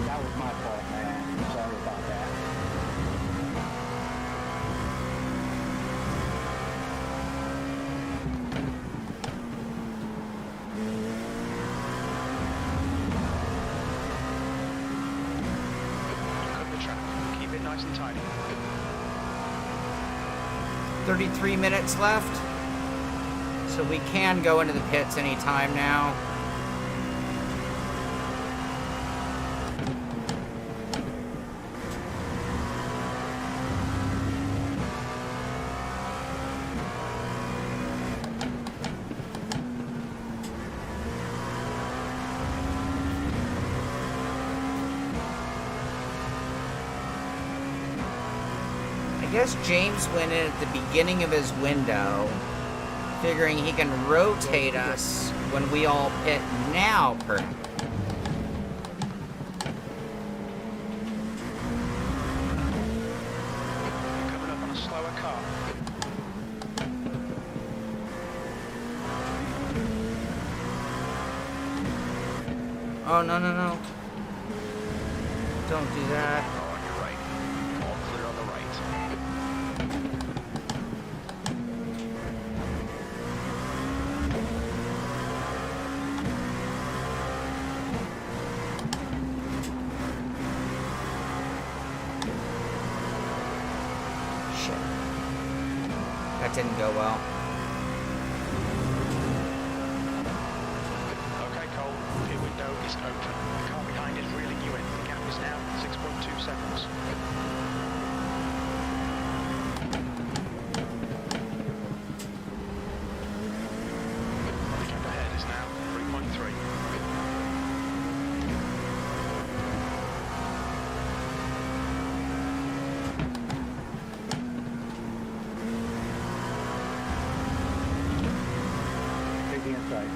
That was my fault, man. Sorry about that. Cut the track. Keep it nice and tidy. 33 minutes left. So we can go into the pits anytime now. I guess James went in at the beginning of his window, figuring he can rotate us when we all pit now, perhaps. You're coming up on a slower car. Oh, no, no, no. Don't do that. Oh, on your right. All clear on the right. that didn't go well. Okay, Cole, pit window is open. The car behind is reeling you in. The gap is now 6.2 seconds. The gap ahead is now 3.3. Take the inside.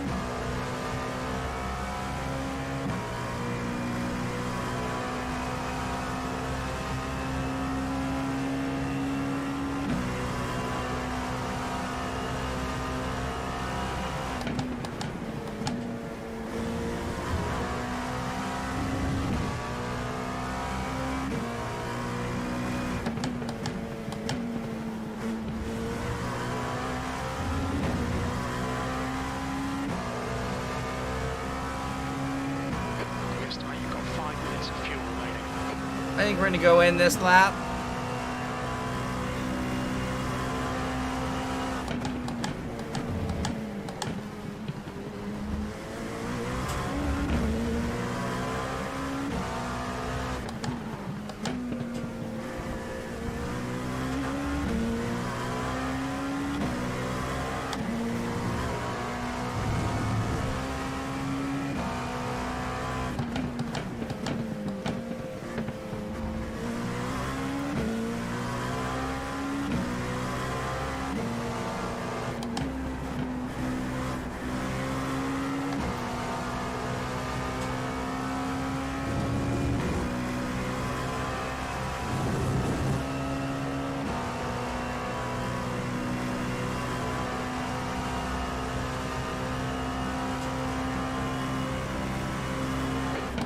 We estimate you've got 5 minutes of fuel remaining. I think we're gonna go in this lap.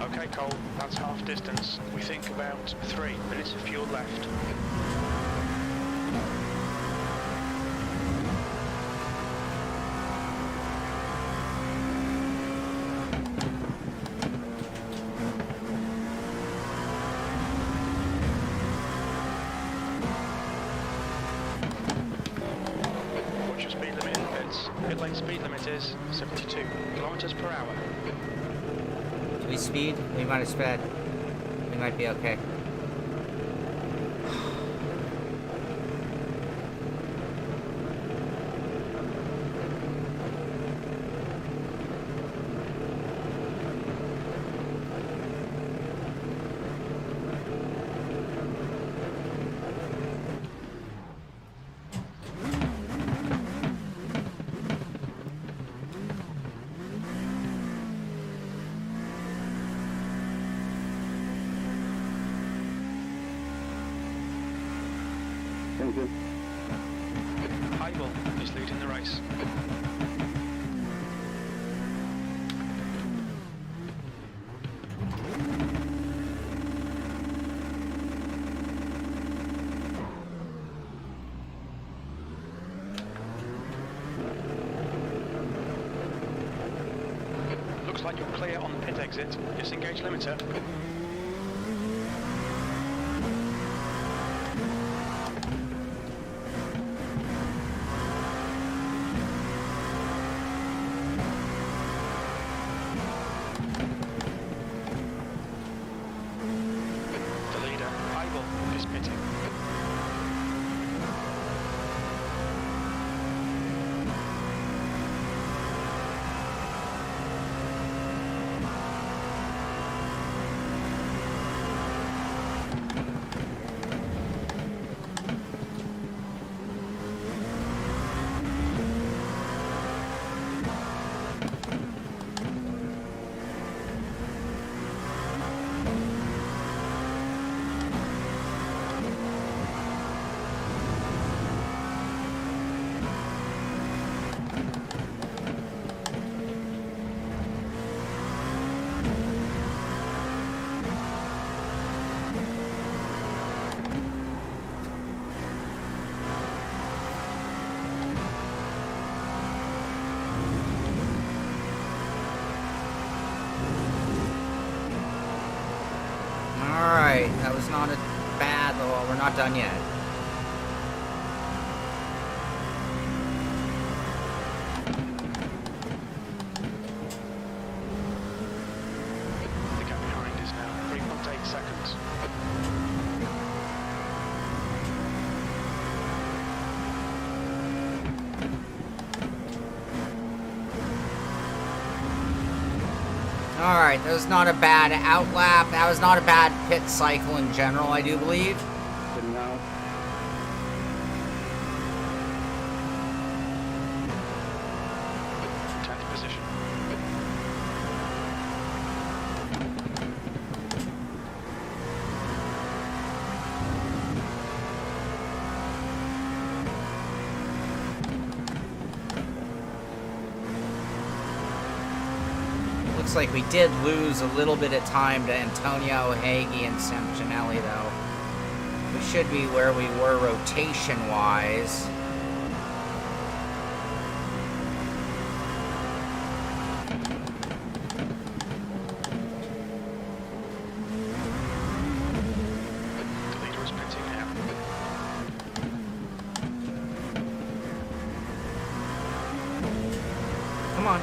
Okay, Cole, that's half distance. We think about 3 minutes of fuel left. What's your speed limit in the pits? Pit lane speed limit is 72 kilometers per hour. Do we speed? We might have sped. We might be okay. Thank you. Heibel is leading the race. Looks like you're clear on the pit exit. Disengage limiter. The leader, Heibel, is pitting. Alright, that was not a bad, well, we're not done yet. Alright, that was not a bad outlap. That was not a bad pit cycle in general, I do believe. But now, 10th position. Looks like we did lose a little bit of time to Antonio Hagee and Sampchinelli, though. We should be where we were rotation-wise. The leader is pitting now. Come on.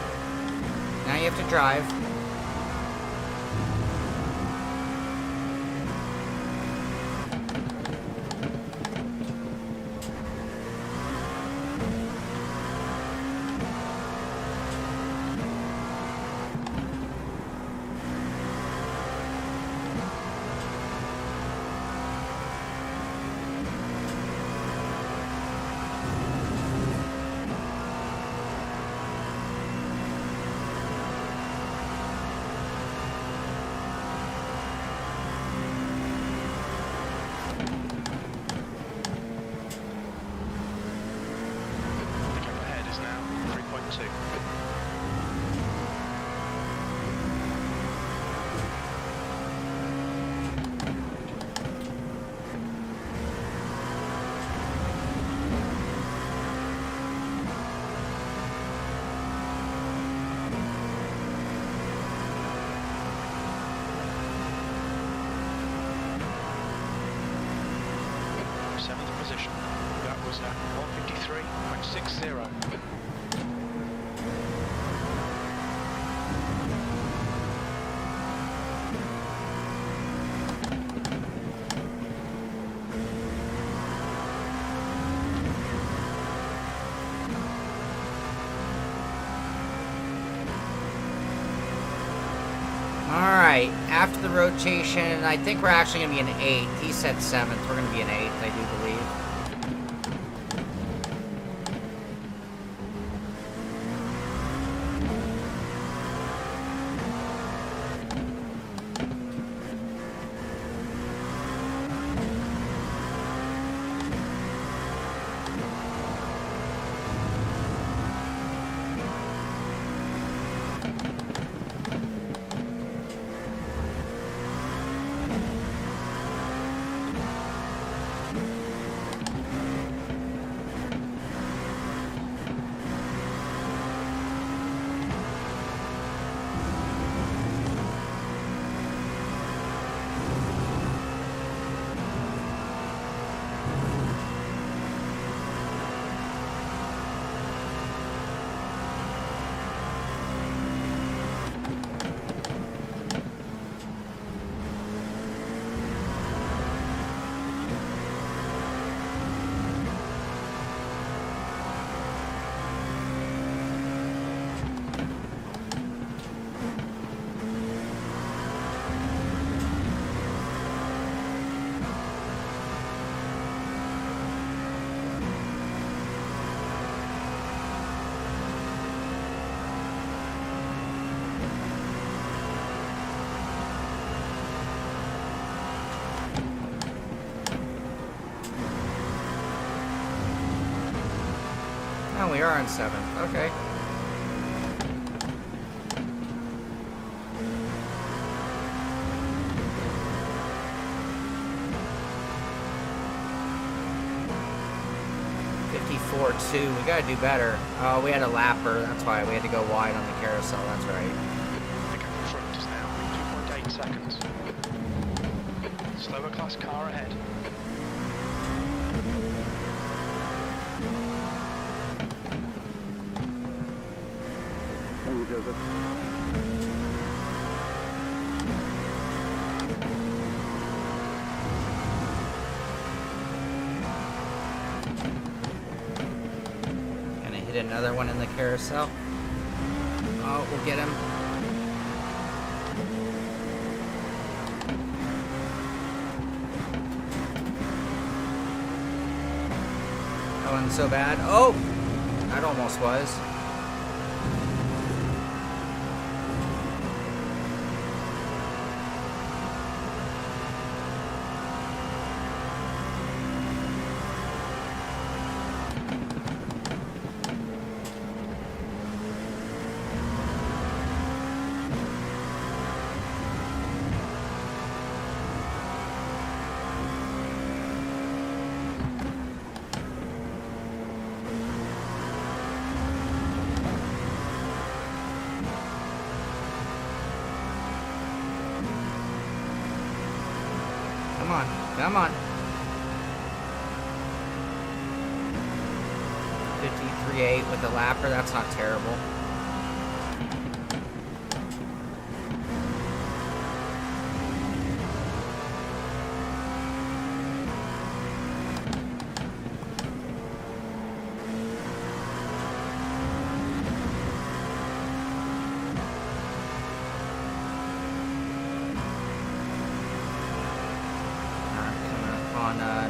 Now you have to drive. The gap ahead is now 3.2. Seventh position. That was at 153.60. Alright, after the rotation, I think we're actually going to be an 8th. He said 7th. We're going to be an 8th, I do believe. Oh, we are on 7th. Okay. .54.2. We gotta do better. Oh, we had a lapper. That's why we had to go wide on the carousel. That's right. The gap in front is now 2.8 seconds. Slower class car ahead. thank you, Joseph. Gonna hit another one in the carousel. Oh, we'll get him. one so bad. Oh! That almost was. Come on, come on. 53.8 with the lapper, that's not terrible.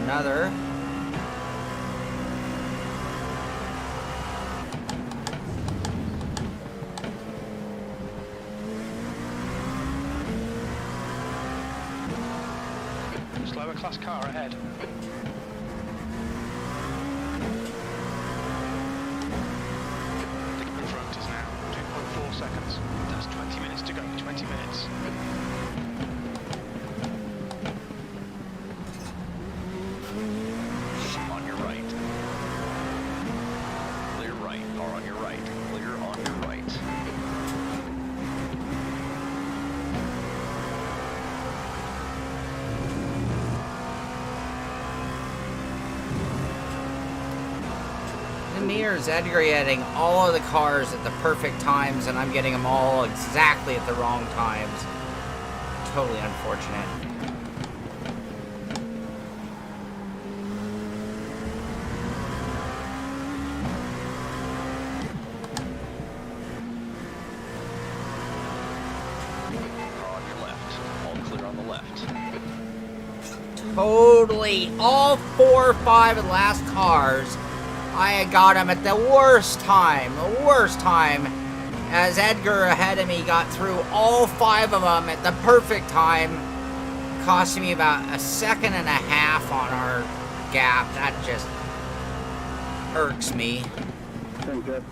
Another. Slower class car ahead. The gap in front is now 2.4 seconds. That's 20 minutes to go. 20 minutes. On your right. Clear right. Car on your right. Clear on your right. The mirrors, Edgar getting all of the cars at the perfect times, and I'm getting them all exactly at the wrong times. Totally unfortunate. Car on your left. All clear on the left. Totally, all 4 or 5 of the last cars, I got them at the worst time, as Edgar ahead of me got through all 5 of them at the perfect time, costing me about 1.5 seconds on our gap. That just irks me. Thank you.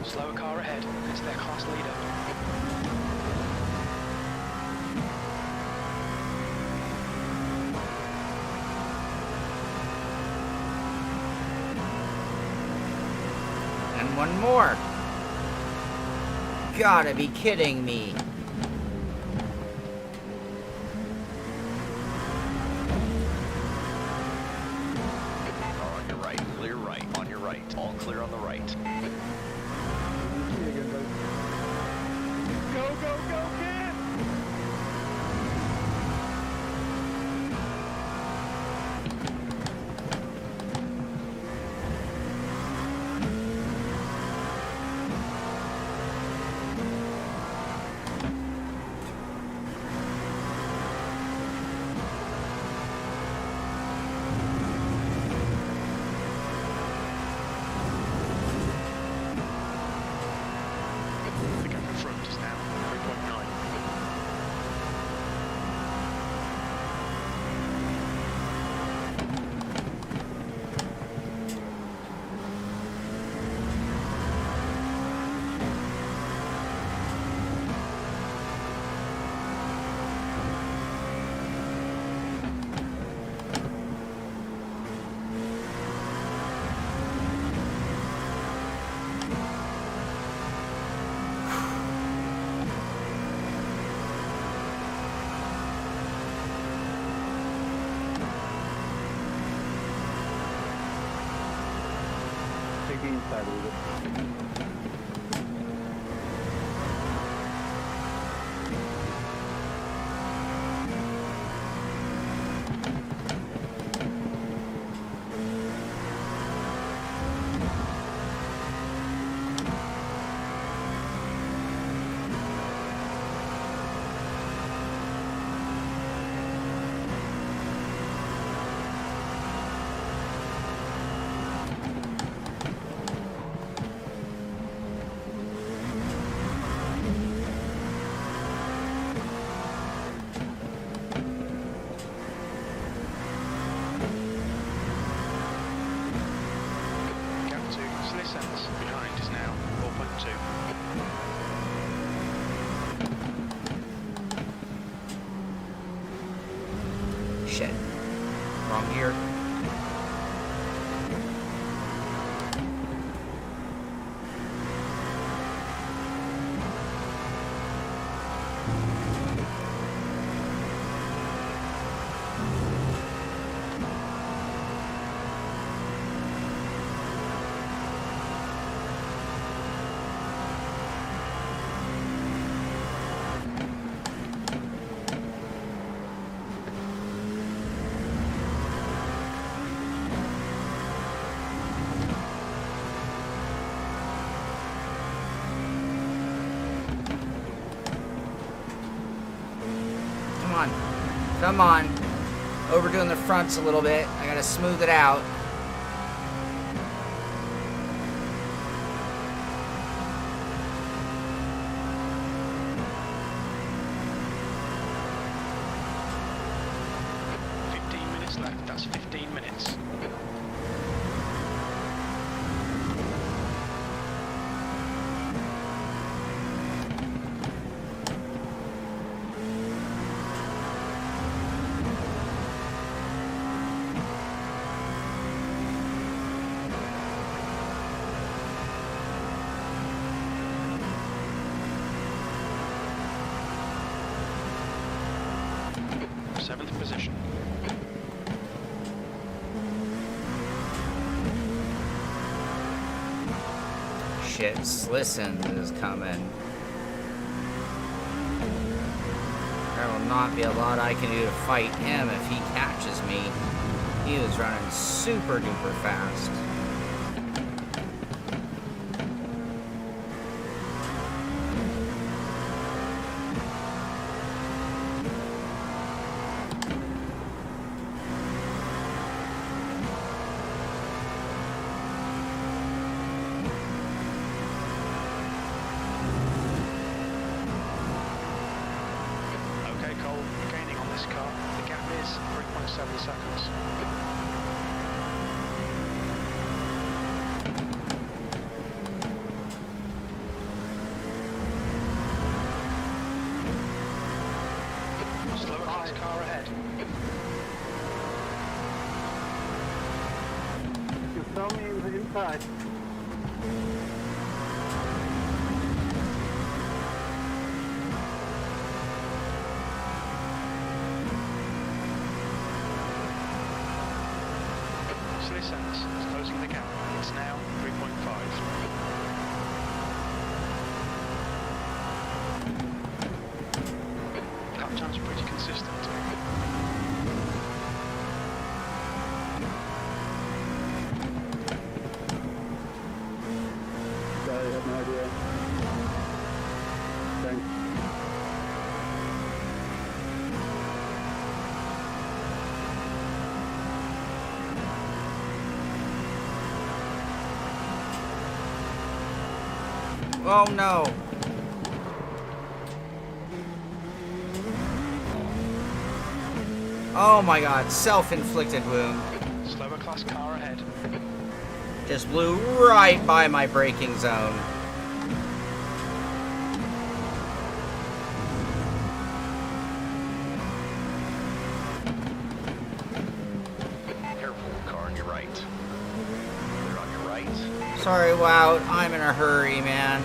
Slower car ahead. It's their class leader. And one more. Gotta be kidding me. Car on your right. Clear right. On your right. All clear on the right. Go, go, go, kid! The gap in front is now 3.9. Take it inside with it. behind is now 4.2. Shit. Wrong gear. Come on. Overdoing the fronts a little bit. I gotta smooth it out. Left, that's 15 minutes. Seventh position. Shit, Slisson is coming. There will not be a lot I can do to fight him if he catches me. He was running super duper fast. Seconds. Slower class car ahead. You saw me in the inside. It's closing the gap. It's now 3.5. Lap times are pretty consistent. I have no idea. Thanks. Oh no! Oh my god, self-inflicted wound. Slower class car ahead. Just blew right by my braking zone. Careful, car on your right. Clear on your right. Sorry, Wout, I'm in a hurry, man.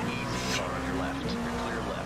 Easy, car on your left. Clear left.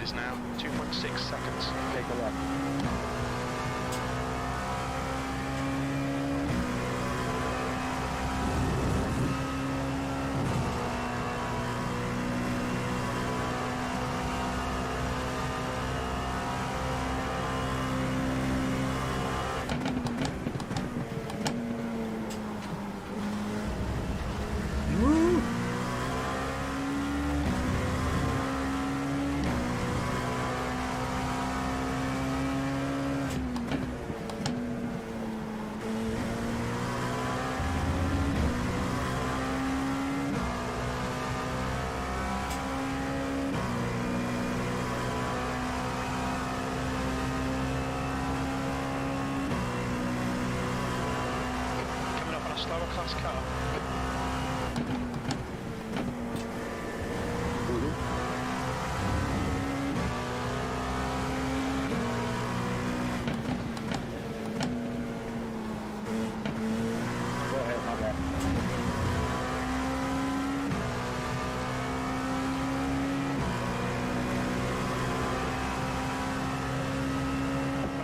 Grid is now 2.6 seconds. Take a left. Slower class car. Go ahead, my bad.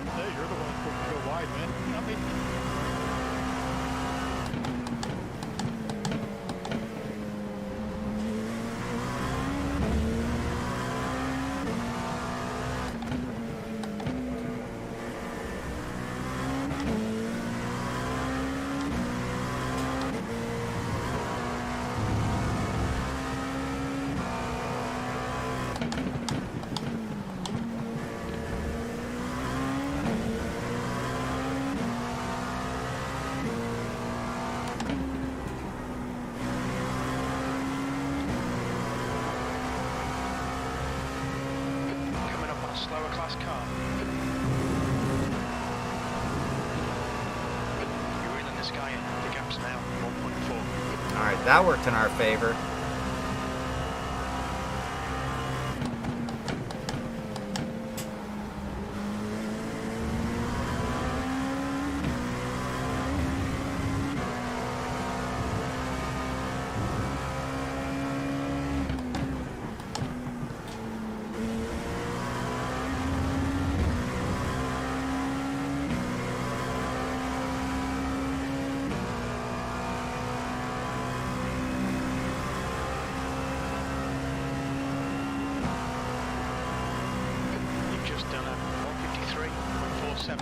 Hey, you're the one supposed to go wide, man. You know what I mean? Slower class car. You're reeling this guy in. The gap's now 1.4. Alright, that worked in our favor. Done at 153.47.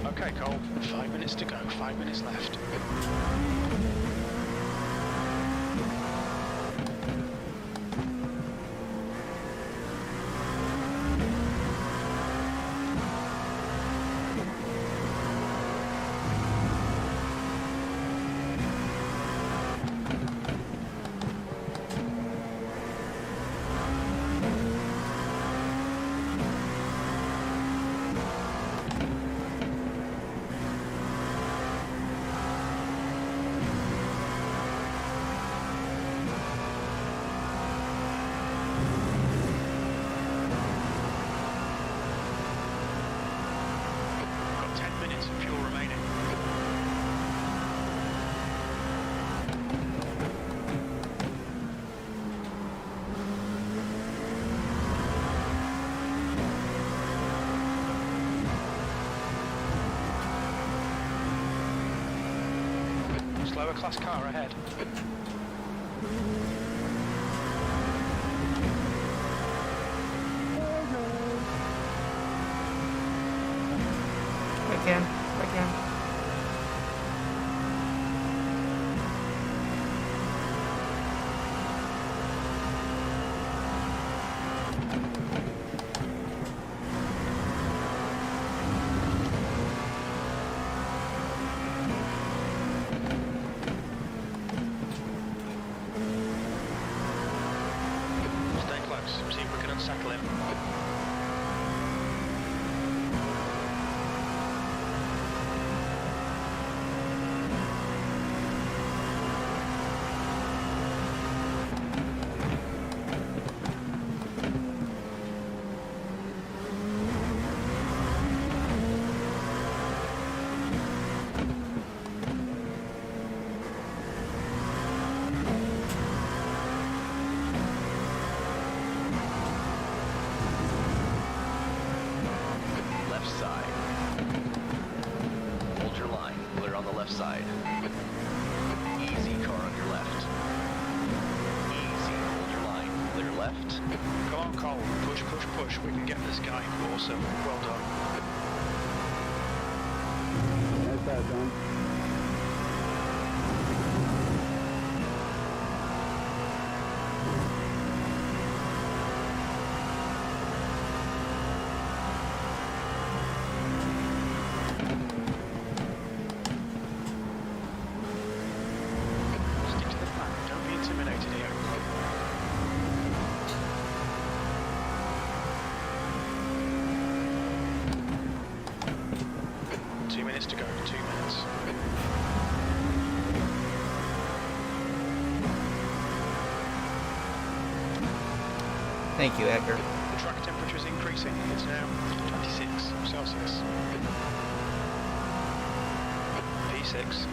Okay, Cole, 5 minutes to go, 5 minutes left. Slower class car ahead. Back in, back in. Stay close, see if we can unsettle him. left side. Easy, car on your left. Easy, hold your line. Clear left. Come on, Cole. Push, push, push. We can get this guy. Awesome. Well done. Nice shot, John. Stick to the plan. Don't be intimidated here. Two minutes to go. 2 minutes. Thank you, Edgar. The track temperature is increasing. It's now 26 Celsius. P6.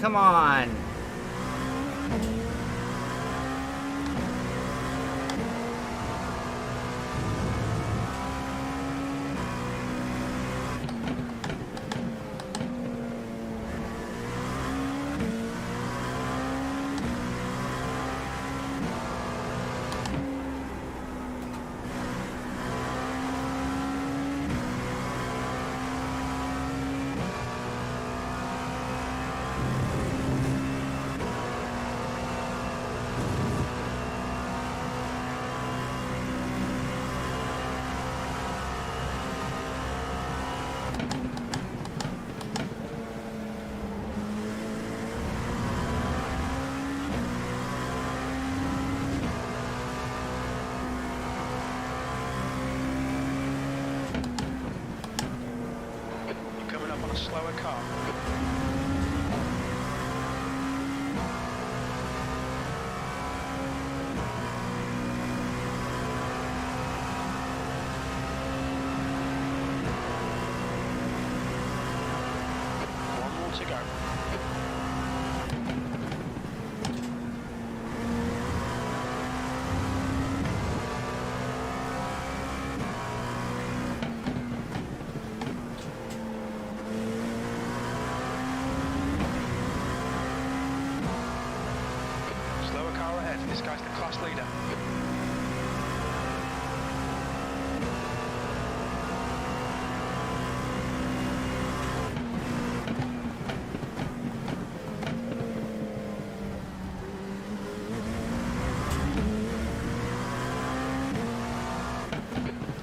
Come on. You're coming up on a slower car. One more to go. Slower car ahead. This guy's the class leader.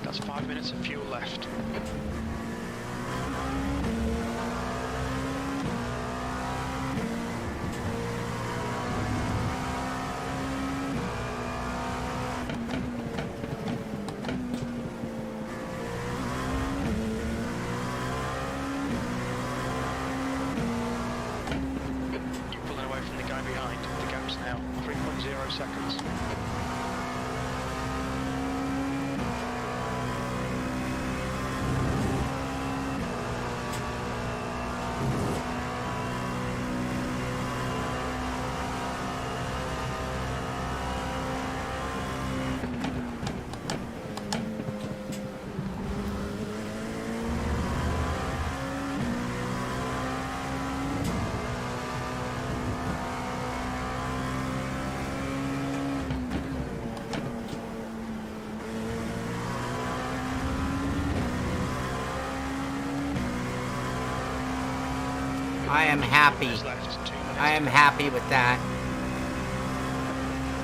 That's 5 minutes of fuel left. You're pulling away from the guy behind. The gap's now 3.0 seconds. I am happy. Left, 2 minutes. I am happy with that.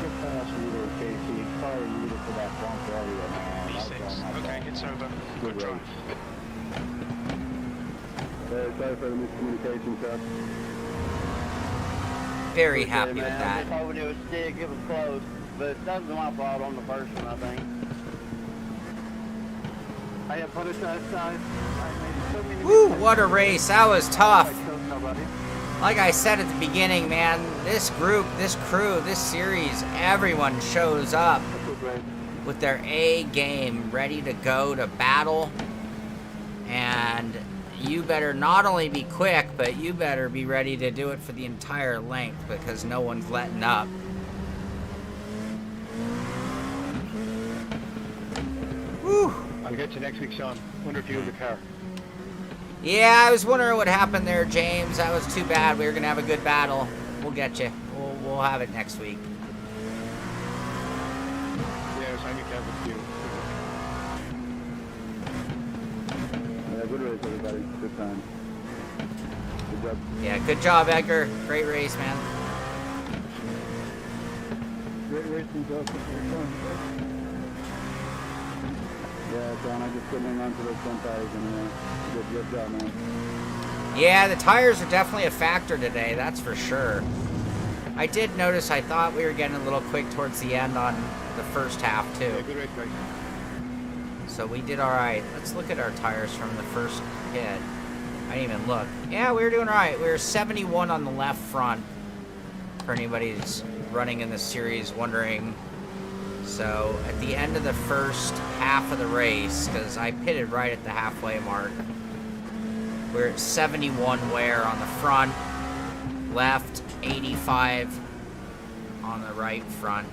Good pass leader, Casey. Sorry, leader, for that bump earlier, man. That was P6. on my Okay, bad. it's over. Good Good drive. race. Sorry for the miscommunication, sir. Very happy with that. Just hoping it would stick. It was close. but that was my fault on the first one, I think. I had put it to that side. I made so many Woo, mistakes. what a race. That was tough. I killed somebody. Like I said at the beginning, man, this group, this crew, this series, everyone shows up That was great. with their A game, ready to go to battle. And you better not only be quick, but you better be ready to do it for the entire length, because no one's letting up. Whew. I'll get you next week, Shaun. Wonder if you have the car. Yeah, I was wondering what happened there, James. That was too bad. We were gonna have a good battle. We'll get you. We'll have it next week. Yes, I need to have it with you. Yeah, good race, everybody. Good time. Good job. Yeah, good job, Edgar. Great race, man. Great racing, Joe. Yeah, John, I just couldn't hang on to those front tires anymore. Good job, man. Yeah, the tires are definitely a factor today, that's for sure. I did notice, I thought we were getting a little quick towards the end on the first half, Yeah, too. good race, guys. So we did all right. Let's look at our tires from the first hit. I didn't even look. Yeah, we were doing all right. We were 71 on the left front, for anybody who's running in this series wondering. So at the end of the first half of the race, because I pitted right at the halfway mark, we're at 71 wear on the front, left 85 on the right front.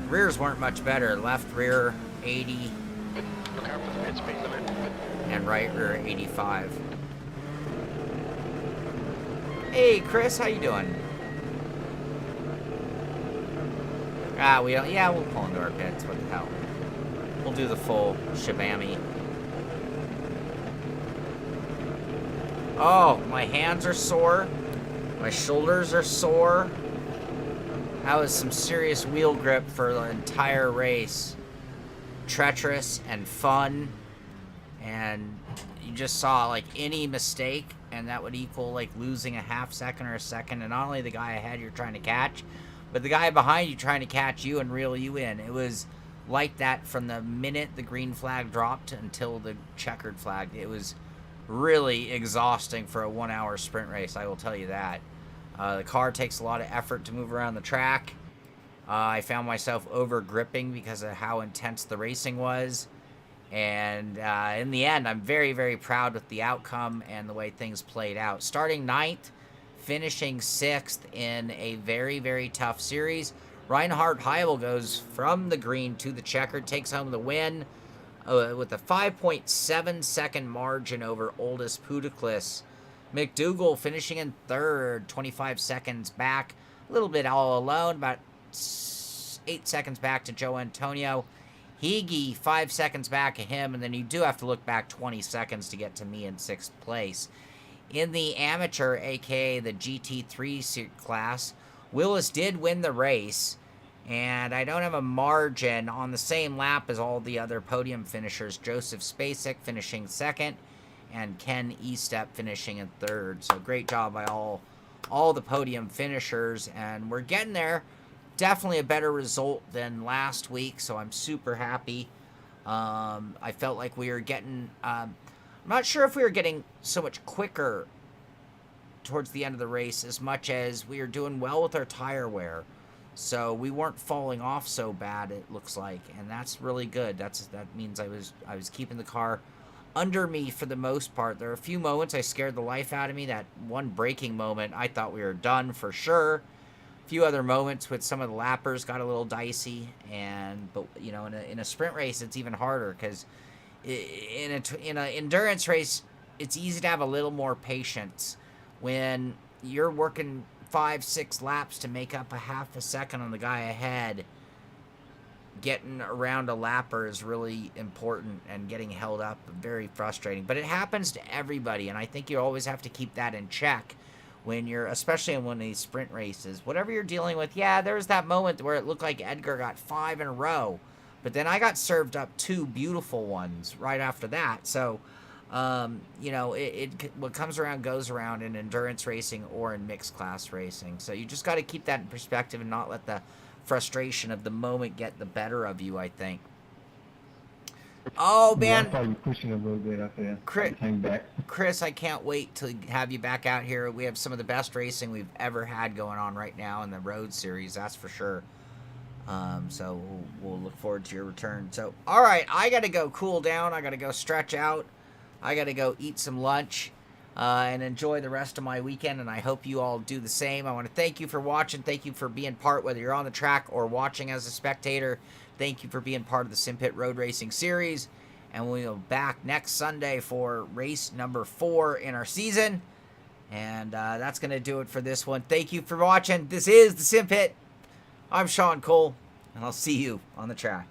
Rears weren't much better. Left rear 80 Look out for the pit speed limit. and right rear 85. Hey Chris, how you doing? We don't. Yeah, we'll pull into our pits. What the hell? We'll do the full shabammy. Oh, my hands are sore. My shoulders are sore. That was some serious wheel grip for the entire race. Treacherous and fun. And you just saw, like, any mistake, and that would equal, like, losing a half second or a second. And not only the guy ahead you're trying to catch, but the guy behind you trying to catch you and reel you in. It was like that from the minute the green flag dropped until the checkered flag. It was really exhausting for a 1 hour sprint race, I will tell you that. The car takes a lot of effort to move around the track. I found myself over gripping because of how intense the racing was. And in the end, I'm very, very proud with the outcome and the way things played out. Starting 9th, finishing 6th in a very, very tough series. Reinhard Heibel goes from the green to the checkered, takes home the win with a 5.7 second margin over Oldus Pudiklis. McDougall finishing in 3rd, 25 seconds back. A little bit all alone, about 8 seconds back to Joe Antonio. Higgy, 5 seconds back of him, and then you do have to look back 20 seconds to get to me in 6th place. In the amateur, aka the GT3 class, Willis did win the race, and I don't have a margin on the same lap as all the other podium finishers. Joseph Spacek finishing 2nd, and Ken Estep finishing in 3rd. So great job by all the podium finishers, and we're getting there. Definitely a better result than last week, so I'm super happy. I felt like we were getting... I'm not sure if we were getting so much quicker towards the end of the race as much as we were doing well with our tire wear. So we weren't falling off so bad, it looks like, and that's really good. That means I was keeping the car under me for the most part. There are a few moments I scared the life out of me. That one braking moment, I thought we were done for sure. A few other moments with some of the lappers got a little dicey, but you know, in a sprint race, it's even harder because in an endurance race, it's easy to have a little more patience when you're working 5-6 laps to make up a half a second on the guy ahead. Getting around a lapper is really important, and getting held up very frustrating. But it happens to everybody, and I think you always have to keep that in check when you're, especially in one of these sprint races. Whatever you're dealing with, yeah, there was that moment where it looked like Edgar got 5 in a row, but then I got served up 2 beautiful ones right after that. So You know, what comes around goes around in endurance racing or in mixed class racing. So you just got to keep that in perspective and not let the frustration of the moment get the better of you, I think. Oh, man. I thought you were pushing a little bit after Chris, that. Came back. Chris, I can't wait to have you back out here. We have some of the best racing we've ever had going on right now in the road series, that's for sure. So we'll look forward to your return. So, all right, I got to go cool down. I got to go stretch out. I got to go eat some lunch and enjoy the rest of my weekend, and I hope you all do the same. I want to thank you for watching. Thank you for being part, whether you're on the track or watching as a spectator. Thank you for being part of the Simpit Road Racing Series, and we'll be back next Sunday for race number 4 in our season, and that's going to do it for this one. Thank you for watching. This is the Simpit. I'm Shaun Cole, and I'll see you on the track.